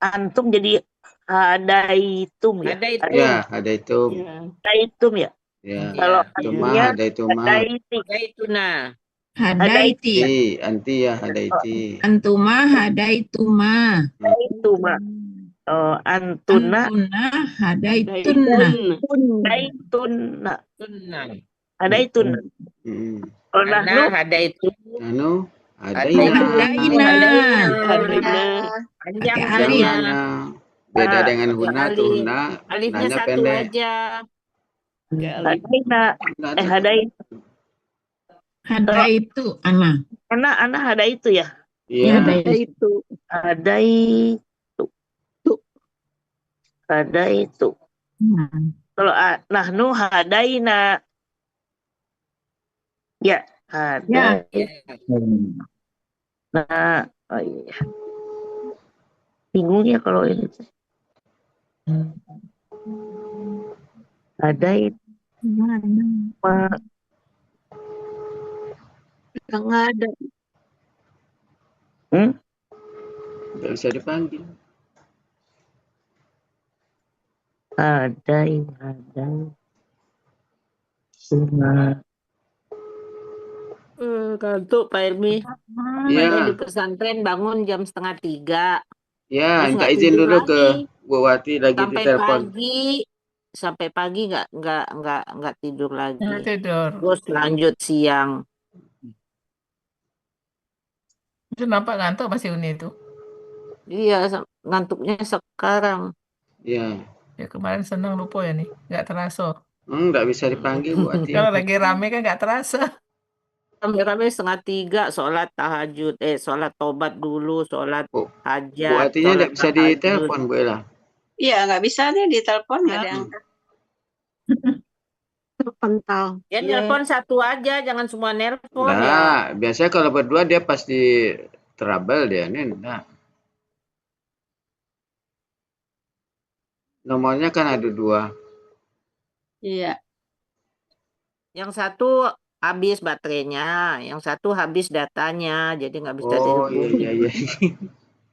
antum jadi hadaitum ya?
Ada itu.
Ya, ada itu.
Hadaitum ya?
Ya.
Kalau
Itu
artinya
mah, ada itu mah.
hadaiti.
Ada itu nah.
Hadaiti ya.
Anti ya, ada itu.
Antuma hadaituma.
Hadaituma. Oh, antuna.
Antuna hadaitunna.
Hadaituna.
Tunang.
Hadaituna. Oh,
Ana
nahnu.
ada itu.
Anu, ada
Hadaina.
Panjang
Pakai
Yang
alif.
mana beda dengan
Pakai
huna
alif.
tuh huna
Alifnya
nanya
satu
pendek.
aja.
Hadaina. Hadait.
Hadaitu ana.
Ana hadaitu ya?
Iya.
Hadaitu. Hadaitu. Hadaitu. Kalau nahnu hadaina. Ya, ada. Nah, oh iya. Bingung ya kalau ini. Ada itu.
Nggak ada.
Nggak bisa dipanggil.
Ada. Sunat.
Kantuk Pak Elmi.
Iya.
Mainnya di pesantren bangun jam 2:30.
Ya,
Terus
minta
nggak
izin
tidur
dulu ke
lagi.
Bu Wati lagi di telepon.
Sampai pagi nggak tidur lagi.
Nggak tidur.
Terus lanjut siang.
Itu nampak ngantuk Mas Uni itu.
Iya, ngantuknya sekarang.
Iya.
Ya kemarin senang lupa ya nih, nggak terasa.
Nggak bisa dipanggil Bu Wati.
Kalau lagi rame kan nggak terasa.
Rame-rame 2:30 sholat tahajud, sholat tobat dulu, sholat hajat.
Bu Watinya nggak bisa ditelepon Bu Ella.
Iya, nggak bisa nih ditelepon, nggak ada yang
terpental.
Ya nelpon satu aja, jangan semua nelpon ya.
Nah, biasanya kalau berdua dia pasti trouble dia nih. Nah. Nomornya kan ada 2.
Iya.
Yang satu habis baterainya, yang satu habis datanya, jadi nggak bisa dihubungi.
Iya.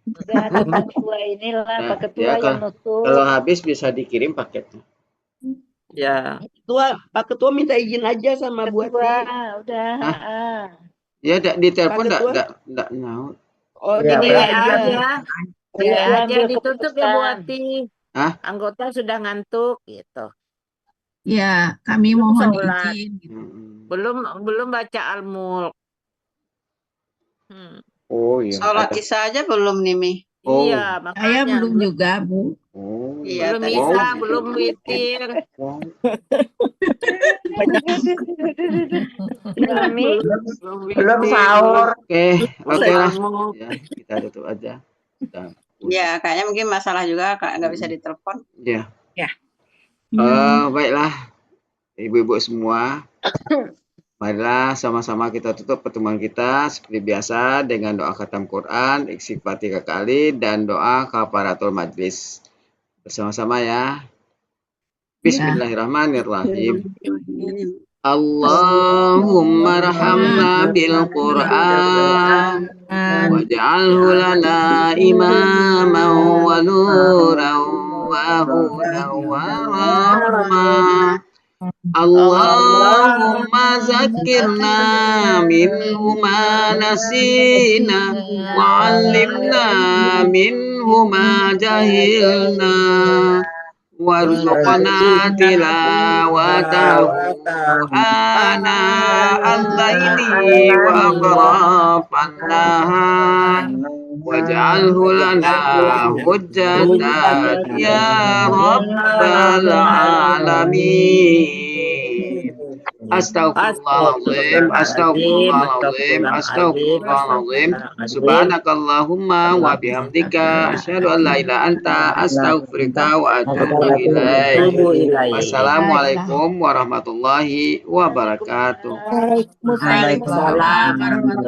Udah Pak Ketua inilah Pak Ketua
Ya,
yang nutup.
kalau habis bisa dikirim paketnya.
Ya.
Pak Ketua minta izin aja sama Bu Wati.
Udah.
Ya, ditelepon
Pak Ketua?
enggak nyaut.
Oh,
Ya,
jadi
WA
aja.
aja ditutup ya Bu Wati.
Hah?
Anggota sudah ngantuk gitu.
Ya, kami
Belum
mohon
sholat.
izin.
Belum baca Al-Mulk.
Oh iya.
Sholat isya aja belum nih, Mi?
Oh.
Iya,
Saya
makanya
belum juga, Bu.
Oh.
Iya,
belum
tadi.
bisa, belum witir.
Belum sahur.
Oke lah.
Ngomong.
Ya, kita tutup aja.
Ya, kayaknya mungkin masalah juga nggak bisa ditelepon.
Ya.
Ya.
Baiklah, ibu-ibu semua. Marilah sama-sama kita tutup pertemuan kita seperti biasa dengan doa khatam Quran, istighfar 3 kali, dan doa kafaratul majlis. Bersama-sama ya. Bismillahirrahmanirrahim. Allahumma rahamna bil Qur'an waj'alhu lana imaman wa nuran wa hudan wa rahmah. Allahumma zakirna minhu ma nasina wa 'allimna minhu ma jahilna warzuqna tilawatahu ana al-laili wa atrafan nahar waj'alhu lana hujjatan ya rabbal alamin. Astaghfirullahaladzim, astaghfirullahaladzim, astaghfirullahaladzim. Subhanakallahumma wa bihamdika asyhadu an la ilaha anta astaghfiruka wa atubu ilaik. Wassalamualaikum warahmatullahi wabarakatuh.
Waalaikumsalam.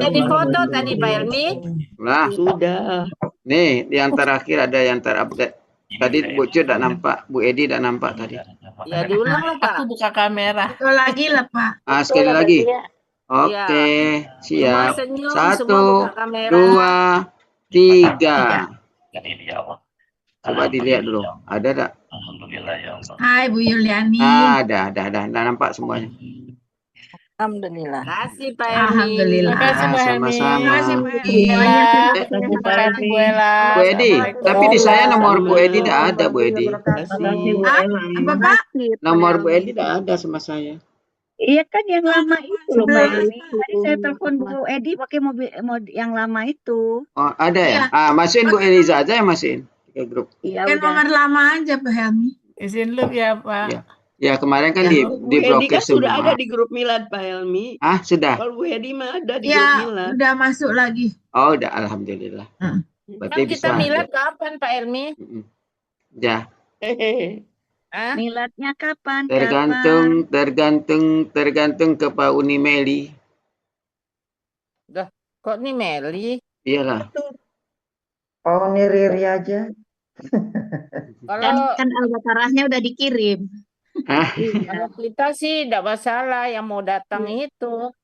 Jadi foto tadi Pak Helmi.
Lah,
Sudah.
nih yang terakhir ada yang terupdate. Tadi Bu Cut tidak nampak, Bu Edi tidak nampak tadi.
Ya diulang lah Pak.
Aku buka kamera.
Foto lagi lah, Pak.
Sekali lagi. Oke, siap. 1, 2, 3. Coba dilihat dulu. Ada tak?
Hai Bu Yuliani.
Ada. Nampak semuanya.
Alhamdulillah. Kasih Pak Helmi.
Alhamdulillah.
Sama-sama.
Terima kasih Bu Ella.
Bu Edi, tapi di saya nomor Bu Edi tidak ada, Bu Edi.
Apa Pak?
Nomor Bu Edi tidak ada sama saya.
Iya kan yang lama itu loh Mbak Eli. Tadi saya telepon Bu Edi pakai mobil yang lama itu.
Oh, ada ya? Masukin Bu Eliza aja yang masukin ke grup.
Iya
Kan nomor lama aja Pak Helmi.
Izin lu ya Pak.
Ya kemarin kan
Bu Edi
diblokir
kan sudah ada
semua.
di grup Milad Pak Helmi.
Sudah.
Kalau Bu Edi mah ada di grup
Ya,
Milad.
udah masuk lagi.
Oh, udah, alhamdulillah. Berarti
Kan
bisa.
kita milad kapan Pak Helmi?
Ya.
Miladnya kapan?
Tergantung ke Pak Uni Meli.
Dah, kok nih Meli?
Iyalah.
Oh, ini Riri aja.
Kalau
Kan Al-Baqarahnya udah dikirim.
kalau kita sih tidak masalah yang mau datang itu.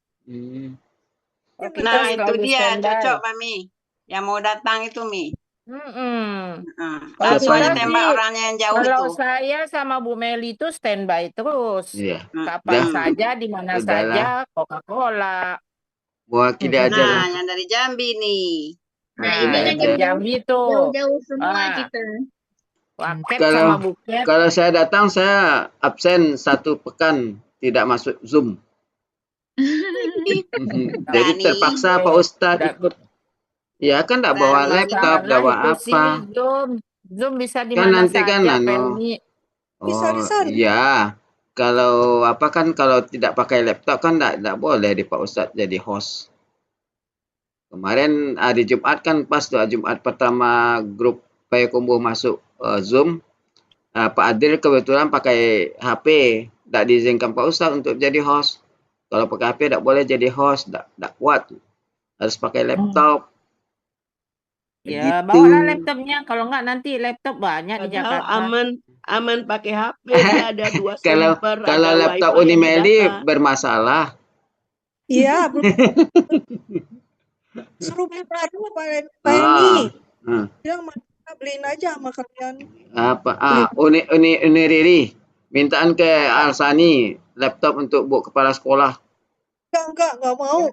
Oh, kita
Nah, itu
selalu
dia
standby.
cocok Mami. Yang mau datang itu Mi.
Kalau
Langsung aja
kita
tembak
sih,
orangnya yang jauh
kalau
itu.
saya sama Bu Meli itu standby terus.
Iya.
Kapan saja, di mana
Udahlah.
saja, Coca-Cola.
Mewakili aja lah.
Nah, yang dari Jambi nih.
Nah, yang dari Jambi tuh.
Jauh-jauh semua kita.
Waket sama Buket.
Kalau saya datang, saya absen 1 pekan, tidak masuk Zoom. Jadi terpaksa Pak Ustadz ikut. Ya kan tidak bawa laptop, bawa apa.
Zoom bisa di
Kan
mana
nanti
saja,
kan
Pelmi.
iya. Kalau kalau tidak pakai laptop kan tidak boleh di Pak Ustadz jadi host. Kemarin hari Jumat kan pas doa Jumat pertama grup Payakumbuh masuk Zoom. Pak Adil kebetulan pakai HP, tidak diizinkan Pak Ustadz untuk jadi host. Kalau pakai HP tidak boleh jadi host, tidak kuat. Harus pakai laptop.
Ya,
Begitu.
bawalah laptopnya. Kalau enggak nanti laptop banyak di
Padahal
Jakarta.
aman pakai HP. Dia ada 2 server,
Kalau
ada
laptop
wifi yang
Unimeli
didata.
bermasalah.
Iya, suruh beli baru Pak Helmi. Bilang beliin aja sama kalian.
Uniriri mintaan ke Alsani laptop untuk Bu Kepala Sekolah.
Enggak mau.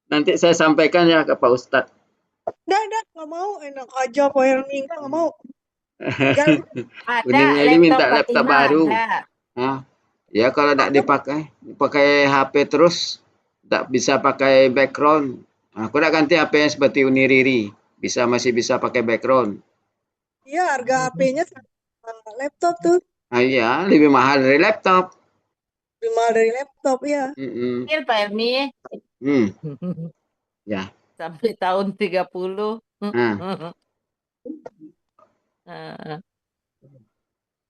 Nanti saya sampaikan ya ke Pak Ustadz.
Nggak mau. Enak aja Pak Helmi, nggak mau.
Unimeli minta laptop baru. Ya kalau tidak pakai HP terus, tidak bisa pakai background. Aku nak ganti HP yang seperti Uniriri, masih bisa pakai background.
Iya, harga HP-nya sama laptop tuh.
Iya, lebih mahal dari laptop.
Lebih mahal dari laptop ya.
Kecil Pak Helmi.
Ya.
Sampai tahun 30.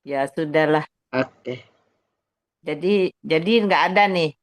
Ya sudahlah.
Oke.
Jadi nggak ada nih.